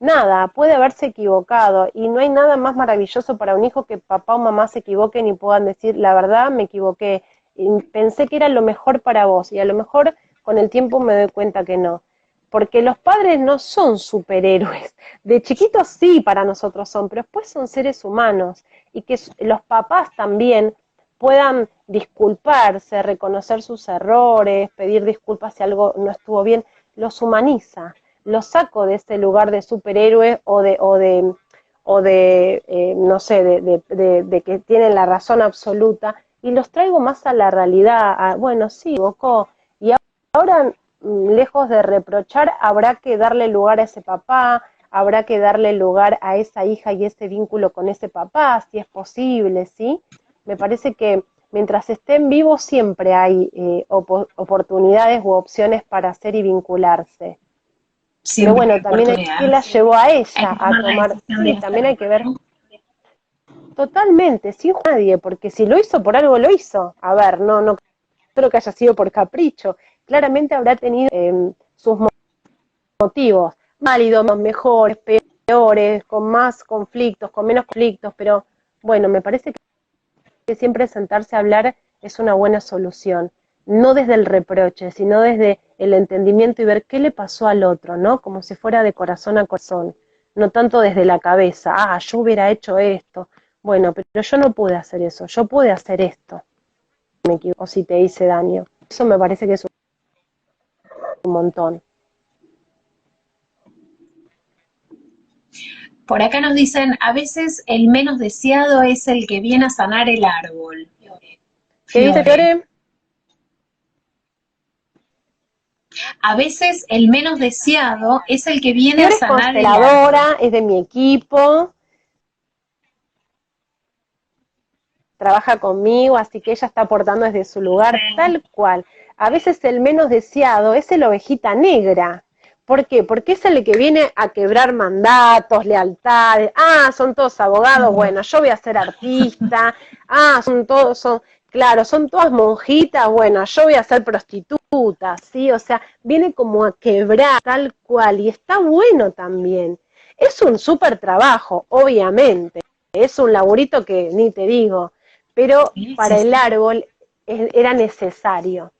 Nada, puede haberse equivocado y no hay nada más maravilloso para un hijo que papá o mamá se equivoquen y puedan decir, la verdad me equivoqué, y pensé que era lo mejor para vos y a lo mejor con el tiempo me doy cuenta que no. Porque los padres no son superhéroes. De chiquitos sí para nosotros son, pero después son seres humanos y que los papás también puedan disculparse, reconocer sus errores, pedir disculpas si algo no estuvo bien, los humaniza, los saco de ese lugar de superhéroe o de no sé, de que tienen la razón absoluta y los traigo más a la realidad, bueno, sí, equivocó, y ahora, lejos de reprochar, habrá que darle lugar a ese papá, habrá que darle lugar a esa hija y ese vínculo con ese papá, si es posible, ¿sí? Me parece que mientras estén vivos siempre hay oportunidades u opciones para hacer y vincularse. Pero Siempre bueno, hay también qué la oportunidades. llevó a Hay ella que a tomar la tomar, decisión de sí, también hay hacerlo, que ver ¿no? totalmente, sin nadie, porque si lo hizo por algo lo hizo. A ver, no creo que haya sido por capricho. Claramente habrá tenido sus motivos, válidos, mejores, peores, con más conflictos, con menos conflictos, pero bueno, me parece que siempre sentarse a hablar es una buena solución, no desde el reproche, sino desde el entendimiento y ver qué le pasó al otro, ¿no? Como si fuera de corazón a corazón, no tanto desde la cabeza, yo hubiera hecho esto, bueno, pero yo no pude hacer eso, yo pude hacer esto, me equivoco, si te hice daño. Eso me parece que es un montón. Por acá nos dicen, a veces el menos deseado es el que viene a sanar el árbol. ¿Qué dice Fiore. Fiore? A veces el menos deseado es el que viene a Fiore es sanar el árbol. consteladora, es de mi equipo, trabaja conmigo, así que ella está aportando desde su lugar tal cual. A veces el menos deseado es el ovejita negra. ¿Por qué? Porque es el que viene a quebrar mandatos, lealtades. Son todos abogados, bueno, yo voy a ser artista. Son todos, claro, son todas monjitas, bueno, yo voy a ser prostituta. fruta, ¿sí? O sea, viene como a quebrar tal cual y está bueno también. Es un súper trabajo, obviamente, es un laburito que ni te digo, pero Sí, sí, para el sí. árbol era necesario.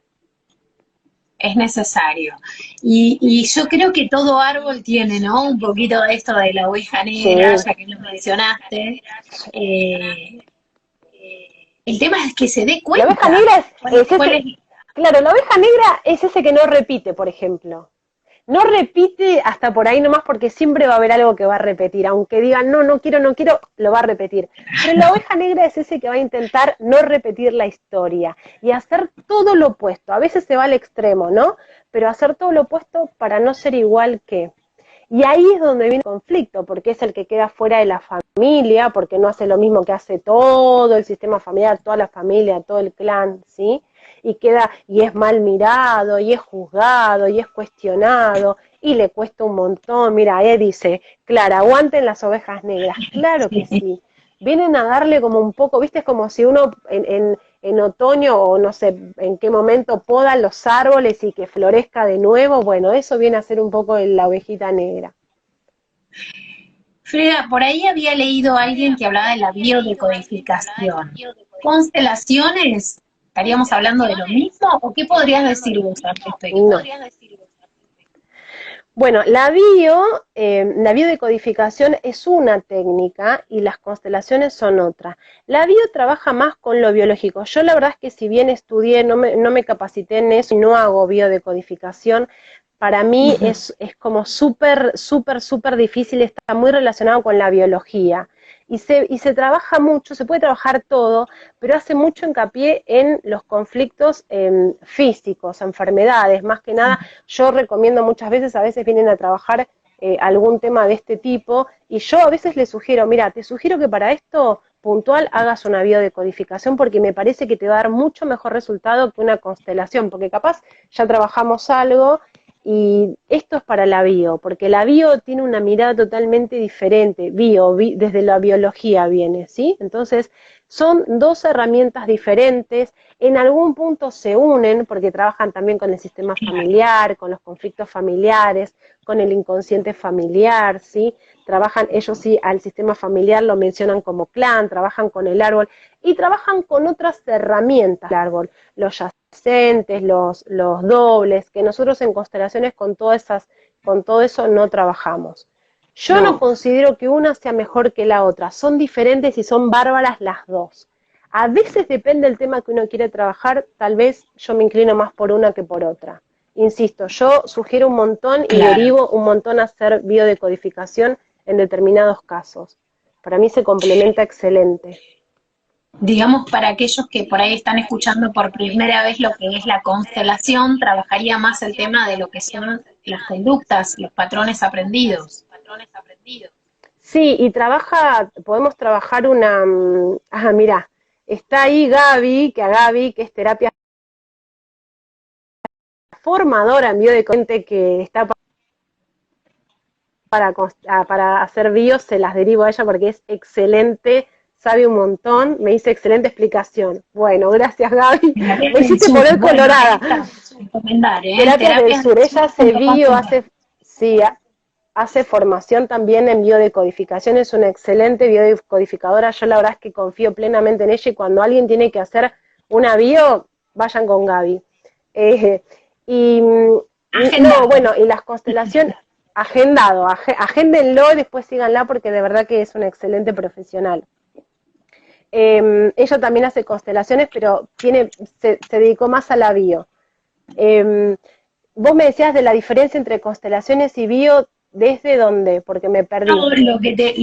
Es necesario. Y yo creo que todo árbol tiene, ¿no? Un poquito de esto de la oveja negra, Sí, ya que lo mencionaste. Eh, el tema es que se dé la oveja cuenta negra es cuál ese, es. claro, la oveja negra es ese que no repite, por ejemplo. No repite hasta por ahí nomás porque siempre va a haber algo que va a repetir, aunque digan no, no quiero, no quiero, lo va a repetir. Pero la oveja negra es ese que va a intentar no repetir la historia y hacer todo lo opuesto. A veces se va al extremo, ¿no? Pero hacer todo lo opuesto para no ser igual que. Y ahí es donde viene el conflicto, porque es el que queda fuera de la familia, porque no hace lo mismo que hace todo el sistema familiar, toda la familia, todo el clan, ¿sí? Y queda, y es mal mirado, y es juzgado, y es cuestionado, y le cuesta un montón. Mira, él dice, Clara, aguanten las ovejas negras. Claro que sí. Vienen a darle como un poco, viste, es como si uno en otoño o no sé en qué momento podan los árboles y que florezca de nuevo, bueno, eso viene a ser un poco la ovejita negra. Freda, por ahí había leído a alguien que hablaba de la biodecodificación. ¿Constelaciones? ¿Estaríamos hablando de lo mismo? ¿O qué podrías decir vos al No. respecto? Bueno, la biodecodificación es una técnica y las constelaciones son otra. La bio trabaja más con lo biológico. Yo la verdad es que si bien estudié, no me capacité en eso y no hago biodecodificación, para mí Ujú. es como súper difícil, está muy relacionado con la biología. Y se trabaja mucho, se puede trabajar todo, pero hace mucho hincapié en los conflictos físicos, enfermedades, más que nada yo recomiendo muchas veces, a veces vienen a trabajar algún tema de este tipo, y yo a veces les sugiero, mira, te sugiero que para esto puntual hagas una biodecodificación porque me parece que te va a dar mucho mejor resultado que una constelación, porque capaz ya trabajamos algo y esto es para la bio, porque la bio tiene una mirada totalmente diferente, desde la biología viene, ¿sí? Entonces, son dos herramientas diferentes, en algún punto se unen porque trabajan también con el sistema Claro. familiar, con los conflictos familiares, con el inconsciente familiar, ¿sí? Trabajan, ellos sí, al sistema familiar lo mencionan como clan, trabajan con el árbol y trabajan con otras herramientas del árbol, los yacentes, los dobles, que nosotros en constelaciones con todo eso no trabajamos. Yo no No. considero que una sea mejor que la otra, son diferentes y son bárbaras las dos. A veces depende del tema que uno quiere trabajar, tal vez yo me inclino más por una que por otra. Insisto, yo sugiero un montón y Claro. derivo un montón a hacer biodecodificación en determinados casos. Para mí se complementa excelente. Digamos, para aquellos que por ahí están escuchando por primera vez lo que es la constelación, trabajaría más el tema de lo que son las conductas, los patrones aprendidos. Sí, y podemos trabajar mira, está ahí Gaby, que es terapia formadora en biodecodificación, que está para hacer bios, se las derivo a ella porque es excelente, sabe un montón, me hice excelente explicación. Bueno, gracias Gaby, Terapias me del hiciste sur. poner Bueno, ahí colorada. está. Recomendar, ¿eh? Terapias del Sur, ella hace bio, Terapiasdelsur.com.ar. sí, hace formación también en biodecodificación, es una excelente biodecodificadora, yo la verdad es que confío plenamente en ella y cuando alguien tiene que hacer una bio, vayan con Gaby. Eh, y no, Agendado. bueno, y las constelaciones, agéndenlo y después síganla porque de verdad que es una excelente profesional. Ella también hace constelaciones, pero se dedicó más a la bio. Eh, Vos me decías de la diferencia entre constelaciones y bio, ¿desde dónde? Porque me No, perdí.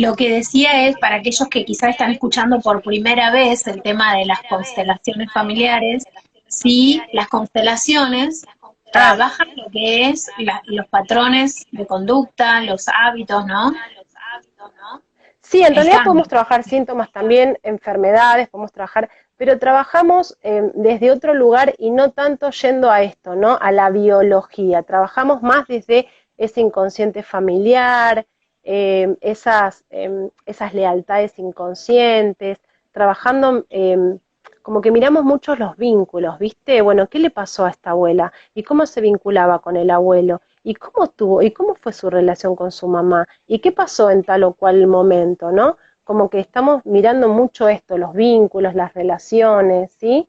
lo que decía es para aquellos que quizás están escuchando por primera vez el tema de las constelaciones familiares, sí, las constelaciones Ah, trabajan lo que es los patrones de conducta, los hábitos, ¿no? sí, en El realidad podemos cambio. trabajar síntomas también, enfermedades, podemos trabajar, pero trabajamos desde otro lugar y no tanto yendo a esto, ¿no? A la biología. Trabajamos más desde ese inconsciente familiar, esas lealtades inconscientes, trabajando como que miramos mucho los vínculos, ¿viste? Bueno, ¿qué le pasó a esta abuela? ¿Y cómo se vinculaba con el abuelo? ¿Y cómo tuvo, y cómo fue su relación con su mamá? ¿Y qué pasó en tal o cual momento, no? Como que estamos mirando mucho esto, los vínculos, las relaciones, ¿sí?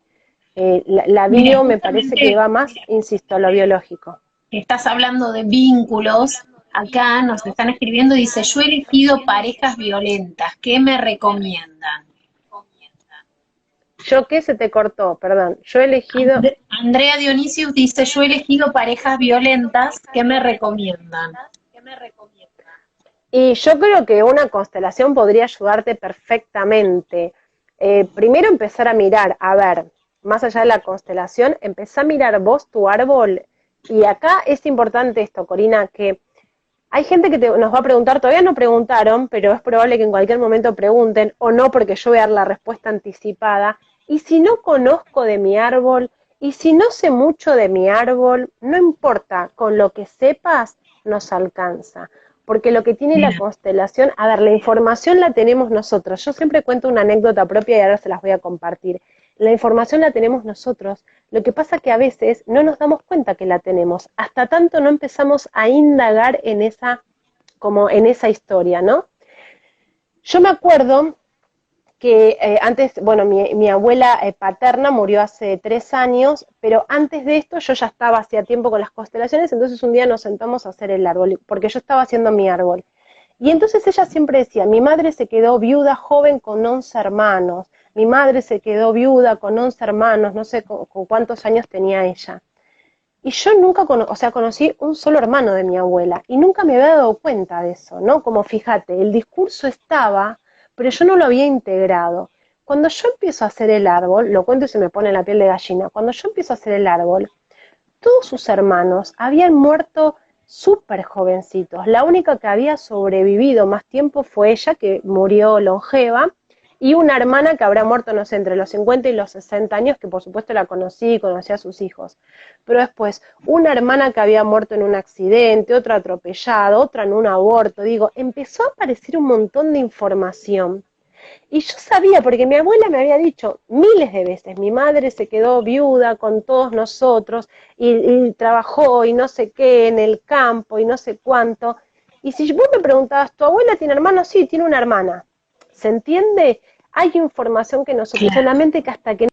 La Mira, bio me parece que justamente va más, insisto, a lo biológico. estás hablando de vínculos. Acá nos están escribiendo, dice, yo he elegido parejas violentas, ¿qué me recomiendan? ¿Yo qué se te cortó? Perdón. Yo he elegido. Andrea Dionisius dice, yo he elegido parejas violentas, ¿qué me recomiendan? Y yo creo que una constelación podría ayudarte perfectamente. Primero empezar a mirar, a ver, más allá de la constelación, empezá a mirar vos tu árbol. Y acá es importante esto, Corina, que hay gente que nos va a preguntar, todavía no preguntaron, pero es probable que en cualquier momento pregunten, o no, porque yo voy a dar la respuesta anticipada. Y si no conozco de mi árbol, y si no sé mucho de mi árbol, no importa, con lo que sepas nos alcanza. Porque lo que tiene la Bien. constelación, a ver, la información la tenemos nosotros. Yo siempre cuento una anécdota propia y ahora se las voy a compartir. La información la tenemos nosotros. Lo que pasa que a veces no nos damos cuenta que la tenemos, hasta tanto no empezamos a indagar en esa, como en esa historia, ¿no? Yo me acuerdo que antes, bueno, mi abuela paterna murió hace 3 años, pero antes de esto yo ya estaba hacía tiempo con las constelaciones, entonces un día nos sentamos a hacer el árbol, porque yo estaba haciendo mi árbol. Y entonces ella siempre decía, mi madre se quedó viuda joven con 11 hermanos, mi madre se quedó viuda con 11 hermanos, no sé con cuántos años tenía ella. Y yo nunca, o sea, conocí un solo hermano de mi abuela y nunca me había dado cuenta de eso, ¿no? Como fíjate, el discurso estaba, pero yo no lo había integrado. Cuando yo empiezo a hacer el árbol, lo cuento y se me pone la piel de gallina, cuando yo empiezo a hacer el árbol, todos sus hermanos habían muerto súper jovencitos. La única que había sobrevivido más tiempo fue ella, que murió longeva, y una hermana que habrá muerto, no sé, entre los 50 y los 60 años, que por supuesto la conocí y conocí a sus hijos. Pero después, una hermana que había muerto en un accidente, otra atropellada, otra en un aborto, digo, empezó a aparecer un montón de información. Y yo sabía, porque mi abuela me había dicho miles de veces, mi madre se quedó viuda con todos nosotros y trabajó y no sé qué en el campo y no sé cuánto. Y si vos me preguntabas, ¿tu abuela tiene hermanos? Sí, tiene una hermana. ¿Se entiende? Hay información que nosotros, Claro. solamente que hasta que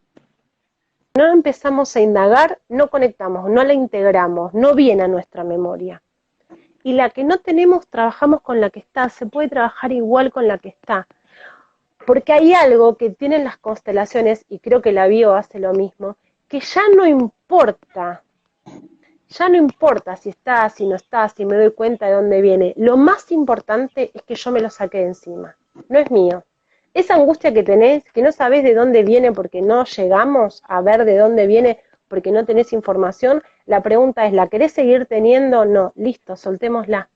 no empezamos a indagar, no conectamos, no la integramos, no viene a nuestra memoria. Y la que no tenemos, trabajamos con la que está, se puede trabajar igual con la que está. Porque hay algo que tienen las constelaciones, y creo que la bio hace lo mismo, que ya no importa si está, si no está, si me doy cuenta de dónde viene. Lo más importante es que yo me lo saqué de encima, no es mío. Esa angustia que tenés, que no sabés de dónde viene porque no llegamos a ver de dónde viene porque no tenés información, la pregunta es, ¿la querés seguir teniendo? No, listo, soltémosla.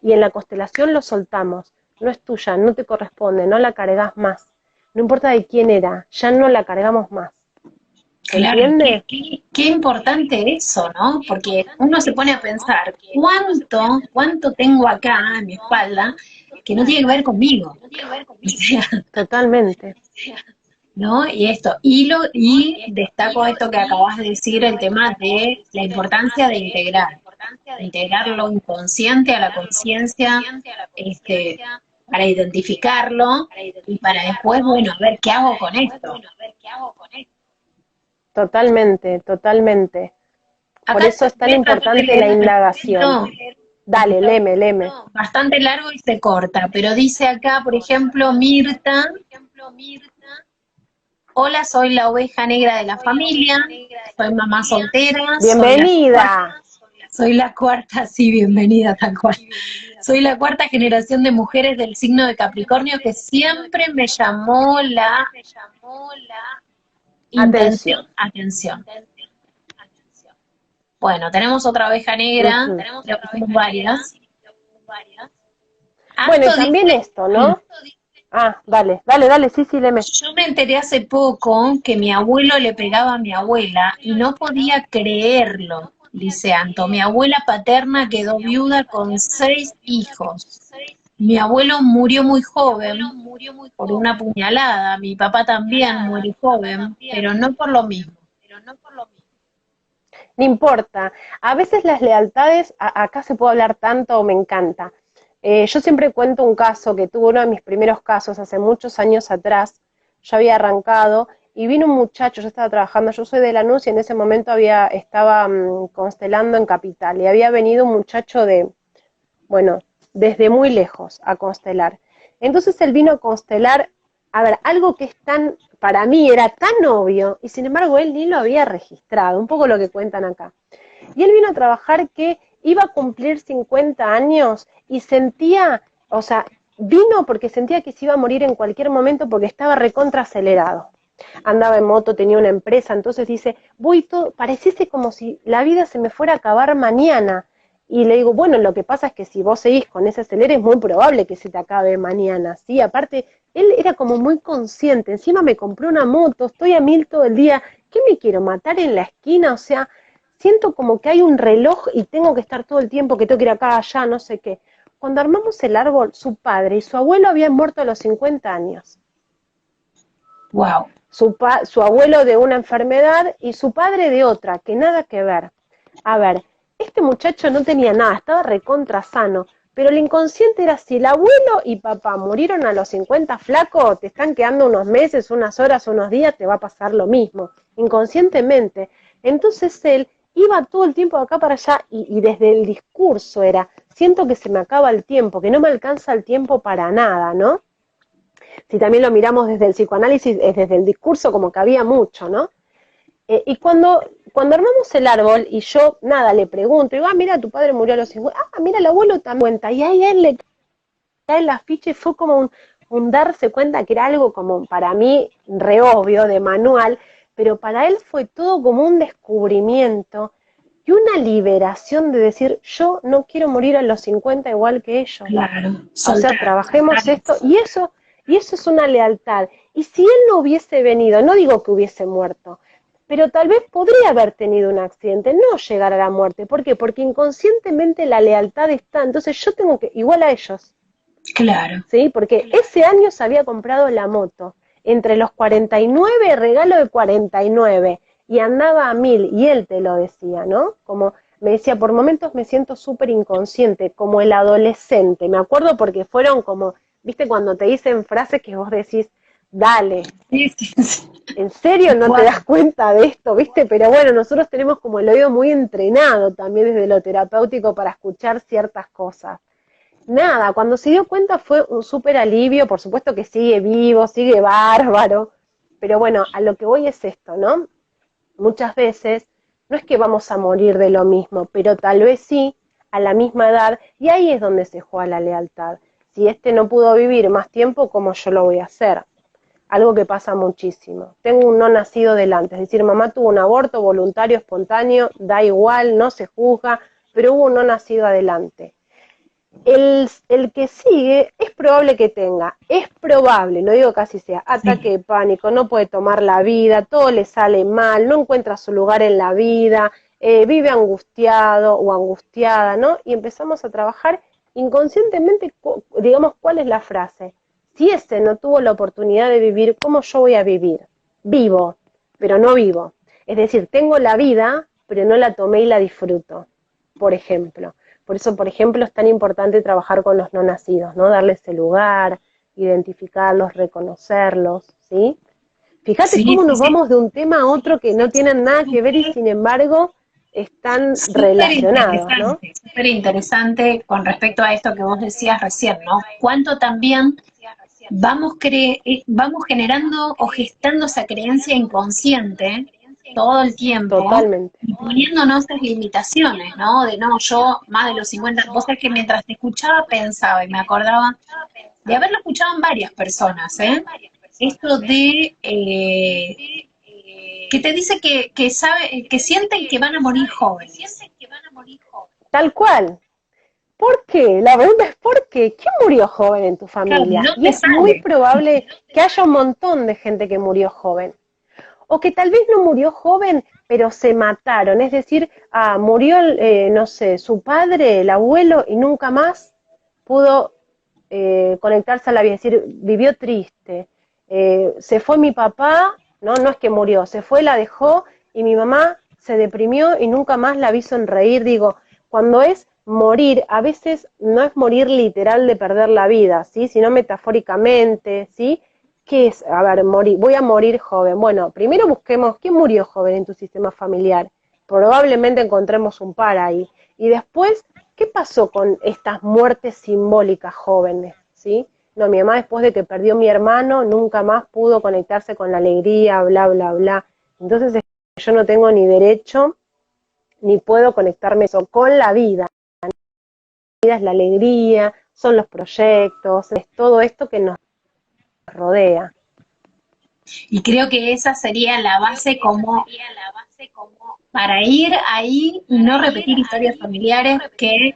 Y en la constelación lo soltamos, no es tuya, no te corresponde, no la cargas más. No importa de quién era, ya no la cargamos más. ¿Se Claro, entiende? qué importante eso, ¿no? Porque uno se pone a pensar, ¿cuánto tengo acá en mi espalda que no tiene que ver conmigo? O sea, Totalmente. ¿no? Y esto, y destaco esto que acabas de decir, el tema de la importancia de integrar lo inconsciente a la conciencia, para identificarlo y para después, bueno, a ver qué hago con esto. Totalmente, totalmente. Por Acá eso es tan voy a tratar de importante la leer un indagación. mensajito porque Dale, léeme, léeme. bastante largo y se corta, pero dice acá, por ejemplo, Mirta, hola, soy la oveja negra de la familia, soy mamá soltera, Bienvenida. soy la cuarta, sí, bienvenida tal cual. Soy la cuarta generación de mujeres del signo de Capricornio que siempre me llamó la Atención. atención. Bueno, tenemos otra oveja negra, Ujú. creo que somos varias. Bueno, y Anto también dice, esto, ¿no? Ah, dale, dale, dale, sí, sí, léeme. yo me enteré hace poco que mi abuelo le pegaba a mi abuela y no podía creerlo, dice Anto. Mi abuela paterna quedó viuda con 6 hijos. Mi abuelo murió muy joven por una puñalada, mi papá también murió joven, pero no por lo mismo. No importa. A veces las lealtades, acá se puede hablar tanto, me encanta. Yo siempre cuento un caso que tuve uno de mis primeros casos hace muchos años atrás. Yo había arrancado y vino un muchacho, yo estaba trabajando, yo soy de Lanús y en ese momento estaba constelando en Capital y había venido un muchacho bueno, desde muy lejos a constelar. Entonces él vino a constelar, a ver, algo que es tan, para mí era tan obvio, y sin embargo él ni lo había registrado, un poco lo que cuentan acá. Y él vino a trabajar que iba a cumplir 50 años y sentía, o sea, vino porque sentía que se iba a morir en cualquier momento porque estaba recontra acelerado. Andaba en moto, tenía una empresa, entonces dice, voy todo, pareciese como si la vida se me fuera a acabar mañana. Y le digo, bueno, lo que pasa es que si vos seguís con ese acelere es muy probable que se te acabe mañana, ¿sí? Aparte, él era como muy consciente, encima me compré una moto, estoy a 1000 todo el día, ¿qué me quiero matar en la esquina? O sea, siento como que hay un reloj y tengo que estar todo el tiempo, que tengo que ir acá, allá, no sé qué. Cuando armamos el árbol, su padre y su abuelo habían muerto a los 50 años. Wow. Su abuelo de una enfermedad y su padre de otra, que nada que ver. A ver, este muchacho no tenía nada, estaba recontra sano, pero el inconsciente era si el abuelo y papá murieron a los 50 flaco, te están quedando unos meses, unas horas, unos días, te va a pasar lo mismo, inconscientemente. Entonces él iba todo el tiempo de acá para allá y desde el discurso era, siento que se me acaba el tiempo, que no me alcanza el tiempo para nada, ¿no? Si también lo miramos desde el psicoanálisis, es desde el discurso como que había mucho, ¿no? Y cuando armamos el árbol y yo, nada, le pregunto, digo, mira, tu padre murió a los 50, mira, el abuelo también cuenta, y ahí a él le cae la ficha y fue como un darse cuenta que era algo como para mí re obvio, de manual, pero para él fue todo como un descubrimiento y una liberación de decir, yo no quiero morir a los 50 igual que ellos. Claro, O sea, soltar, trabajemos esto, y eso es una lealtad. Y si él no hubiese venido, no digo que hubiese muerto, pero tal vez podría haber tenido un accidente, no llegar a la muerte. ¿Por qué? Porque inconscientemente la lealtad está, entonces yo tengo que, igual a ellos, claro. ¿sí? Porque ese año se había comprado la moto, entre los 49, regalo de 49, y andaba a 1000, y él te lo decía, ¿no? Como me decía, por momentos me siento súper inconsciente, como el adolescente, me acuerdo porque fueron como, viste, cuando te dicen frases que vos decís, dale, Sí, sí, sí. ¿en serio no te Wow. das cuenta de esto, viste? Pero bueno, nosotros tenemos como el oído muy entrenado también desde lo terapéutico para escuchar ciertas cosas. Nada, cuando se dio cuenta fue un súper alivio, por supuesto que sigue vivo, sigue bárbaro, pero bueno, a lo que voy es esto, ¿no? Muchas veces no es que vamos a morir de lo mismo, pero tal vez sí, a la misma edad, y ahí es donde se juega la lealtad. Si este no pudo vivir más tiempo, ¿cómo yo lo voy a hacer? Algo que pasa muchísimo. Tengo un no nacido delante, es decir, mamá tuvo un aborto voluntario, espontáneo, da igual, no se juzga, pero hubo un no nacido adelante. El que sigue es probable que tenga, es probable, no digo casi sea, ataque Sí. de pánico, no puede tomar la vida, todo le sale mal, no encuentra su lugar en la vida, vive angustiado o angustiada, ¿no? Y empezamos a trabajar inconscientemente, digamos, ¿cuál es la frase? Si ese no tuvo la oportunidad de vivir, ¿cómo yo voy a vivir? Vivo, pero no vivo. Es decir, tengo la vida, pero no la tomé y la disfruto, por ejemplo. Por eso, por ejemplo, es tan importante trabajar con los no nacidos, ¿no? Darles el lugar, identificarlos, reconocerlos, ¿sí? Fíjate Sí, cómo sí, nos sí. vamos de un tema a otro que no tienen nada que ver y sin embargo están relacionados, ¿no? Súper interesante con respecto a esto que vos decías recién, ¿no? Cuánto también vamos generando o gestando esa creencia inconsciente todo el tiempo Totalmente. y poniéndonos esas limitaciones, ¿no? De no, yo más de los 50, vos sabés que mientras te escuchaba pensaba y me acordaba de haberlo escuchado en varias personas, ¿eh? Esto de que te dice que sienten que van a morir jóvenes. Tal cual. ¿Por qué? La pregunta es ¿por qué? ¿Quién murió joven en tu Claro, ¿de familia? Y dónde es muy sale? probable que haya un montón de gente que murió joven. O que tal vez no murió joven, pero se mataron. Es decir, murió, no sé, su padre, el abuelo, y nunca más pudo conectarse a la vida, es decir, vivió triste, se fue mi papá, ¿no? No es que murió, se fue, la dejó y mi mamá se deprimió y nunca más la vi sonreír. Digo, cuando es morir, a veces no es morir literal de perder la vida, ¿sí? Sino metafóricamente, ¿sí? ¿Qué es? A ver, morir, voy a morir joven. Bueno, primero busquemos quién murió joven en tu sistema familiar. Probablemente encontremos un par ahí. Y después, ¿qué pasó con estas muertes simbólicas jóvenes? ¿Sí? No, mi mamá después de que perdió a mi hermano nunca más pudo conectarse con la alegría, bla, bla, bla. Entonces yo no tengo ni derecho ni puedo conectarme eso con la vida. La vida es la alegría, son los proyectos, es todo esto que nos rodea. Y creo que esa sería la base como para ir ahí y no repetir historias familiares que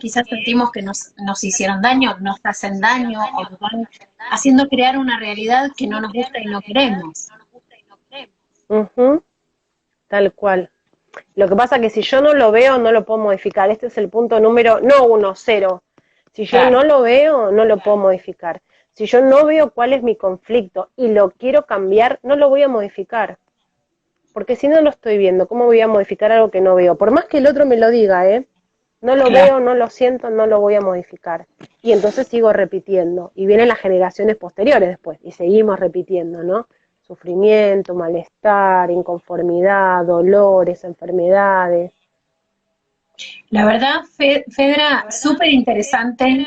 quizás sentimos que nos hicieron daño, nos hacen daño o nos van haciendo crear una realidad que no nos gusta y no queremos. Uh-huh, tal cual. Lo que pasa es que si yo no lo veo, no lo puedo modificar. Este es el punto número, no 1, 0. Si yo Claro. no lo veo, no lo puedo modificar. Si yo no veo cuál es mi conflicto y lo quiero cambiar, no lo voy a modificar. Porque si no lo estoy viendo, ¿cómo voy a modificar algo que no veo? Por más que el otro me lo diga, ¿eh? No lo Claro. veo, no lo siento, no lo voy a modificar. Y entonces sigo repitiendo. Y vienen las generaciones posteriores después. Y seguimos repitiendo, ¿no? Sufrimiento, malestar, inconformidad, dolores, enfermedades. La verdad, Fedra, súper interesante.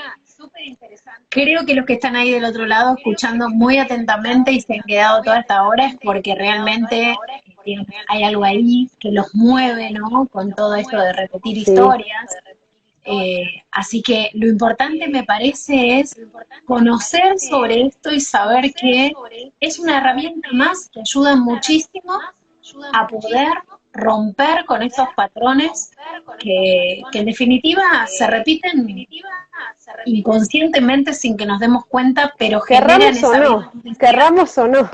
Creo que los que están ahí del otro lado escuchando muy atentamente y se han quedado toda esta hora es porque realmente digamos, hay algo ahí que los mueve, ¿no? Con todo esto de repetir Sí, historias. Así que lo importante me parece es conocer sobre esto y saber que es una herramienta más que ayuda muchísimo a poder romper con esos patrones que en definitiva se repiten inconscientemente sin que nos demos cuenta, pero generan querramos o esa no, violencia querramos o no.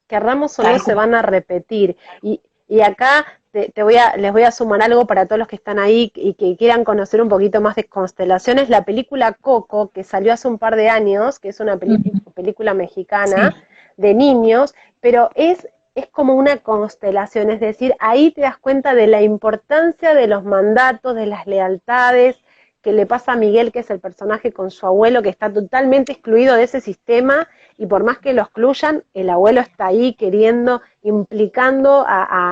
Querramos o no, tal se cual. van a repetir. Y acá les voy a sumar algo para todos los que están ahí y que quieran conocer un poquito más de constelaciones. La película Coco, que salió hace un par de años, que es una película Sí. mexicana de niños, pero es como una constelación, es decir, ahí te das cuenta de la importancia de los mandatos, de las lealtades, que le pasa a Miguel, que es el personaje con su abuelo, que está totalmente excluido de ese sistema, y por más que lo excluyan, el abuelo está ahí queriendo, implicando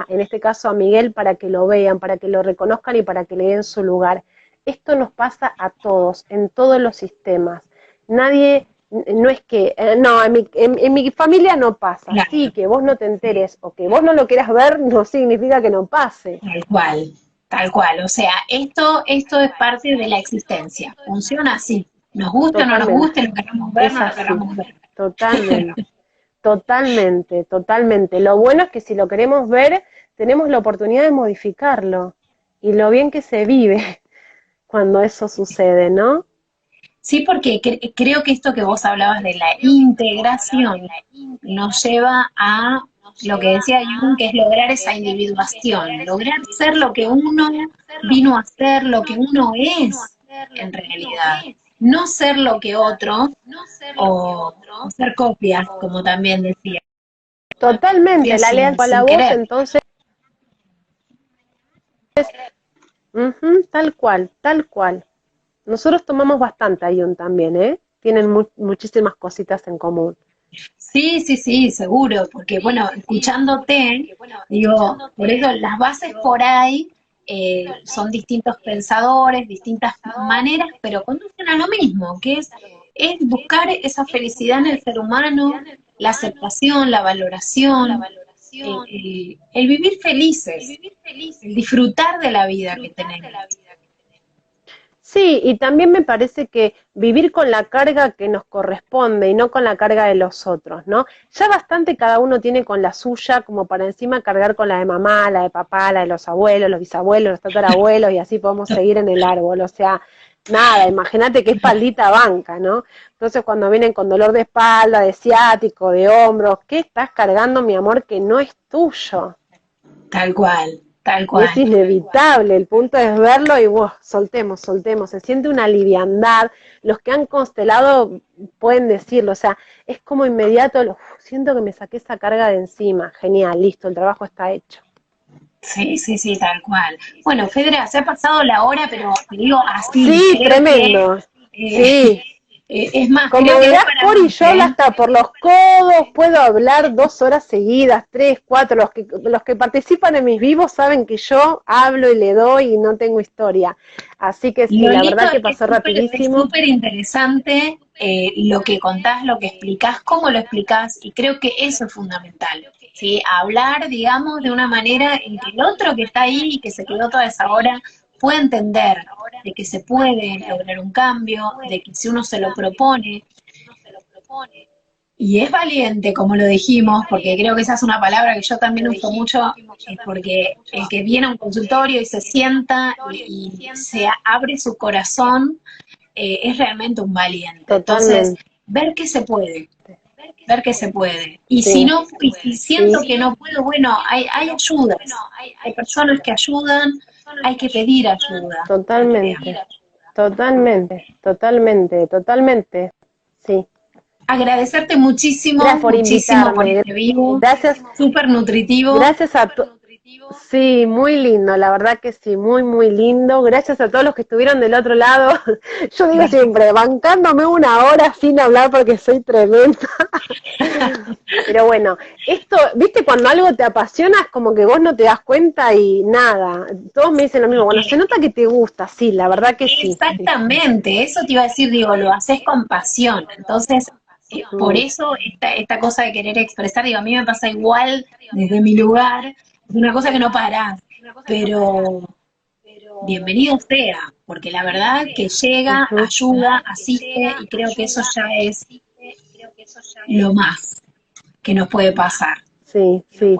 en este caso a Miguel para que lo vean, para que lo reconozcan y para que le den su lugar. Esto nos pasa a todos, en todos los sistemas. Nadie, no es que, no, en mi familia no pasa. Sí, Claro, que vos no te enteres o que vos no lo quieras ver no significa que no pase. tal cual, tal cual. O sea, esto es parte de la existencia. Funciona así. Nos guste o no nos Totalmente. guste, lo queramos ver, Es no lo así. queramos ver. Totalmente. Totalmente, totalmente. Lo bueno es que si lo queremos ver, tenemos la oportunidad de modificarlo. Y lo bien que se vive cuando eso sucede, ¿no? Sí, porque creo que esto que vos hablabas de la integración nos lleva a lo que decía Jung, que es lograr esa individuación, lograr ser lo que uno vino a ser, lo que uno es en realidad, no ser lo que otro o ser copias, como también decía, Totalmente. copias La lealtad a la sin voz, querer. entonces, tal cual, tal cual. Nosotros tomamos bastante a Jung también, ¿eh? Tienen muchísimas cositas en común. Sí, sí, sí, seguro, porque bueno, escuchándote, digo, por eso las bases por ahí son distintos pensadores, distintas maneras, pero conducen a lo mismo, que es buscar esa felicidad en el ser humano, la aceptación, la valoración, el vivir felices, el disfrutar de la vida que tenemos. Sí, y también me parece que vivir con la carga que nos corresponde y no con la carga de los otros, ¿no? Ya bastante cada uno tiene con la suya como para encima cargar con la de mamá, la de papá, la de los abuelos, los bisabuelos, los tatarabuelos y así podemos seguir en el árbol, o sea, nada, imagínate qué espaldita banca, ¿no? Entonces cuando vienen con dolor de espalda, de ciático, de hombros, ¿qué estás cargando, mi amor, que no es tuyo? Tal cual, tal Y es cual. inevitable, el punto es verlo y soltemos, soltemos, se siente una liviandad, los que han constelado pueden decirlo, o sea, es como inmediato, siento que me saqué esa carga de encima, genial, listo, el trabajo está hecho. Sí, sí, sí, tal cual. Bueno, Fedra, se ha pasado la hora, pero te digo así, Sí, creo que tremendo, eh, sí. es más, Como creo que da verás, para Cori, más, yo hablo hasta por los codos, puedo hablar 2 horas seguidas, 3, 4, los que participan en mis vivos saben que yo hablo y le doy y no tengo historia. Así que sí, Lo la lindo verdad que es pasó es rapidísimo. súper interesante lo que contás, lo que explicás, cómo lo explicás, y creo que eso es fundamental, ¿sí? Hablar, digamos, de una manera en que el otro que está ahí y que se quedó toda esa hora pueda entender de que se puede lograr un cambio, de que si uno se lo propone, y es valiente, como lo dijimos, porque creo que esa es una palabra que yo también uso mucho, porque el que viene a un consultorio y se sienta y se abre su corazón, es realmente un valiente. Entonces, Totalmente, ver que se puede, ver que se puede. Y si sí, no, y si sí, siento que no puedo, bueno, hay ayudas, hay personas que ayudan, hay que pedir ayuda, Andrea. totalmente, totalmente, totalmente, totalmente, sí. Agradecerte Gracias muchísimo, por muchísimo por invitarme, este vivo, gracias, súper nutritivo. gracias a todos. Sí, muy lindo, la verdad que sí, muy, muy lindo. Gracias a todos los que estuvieron del otro lado. Yo digo siempre, bancándome 1 hora sin hablar porque soy tremenda. Pero bueno, esto, viste, cuando algo te apasiona es como que vos no te das cuenta y nada. Todos me dicen lo mismo, bueno, se nota que te gusta, sí, la verdad que sí, sí. Exactamente, eso te iba a decir, digo, lo haces con pasión. Entonces, por Mm, eso esta cosa de querer expresar, digo, a mí me pasa igual desde mi lugar, es una cosa que no parás, pero bienvenido sea, porque la verdad que llega, ujú, ayuda, asiste y creo que eso ya es lo más que nos puede pasar. sí, sí.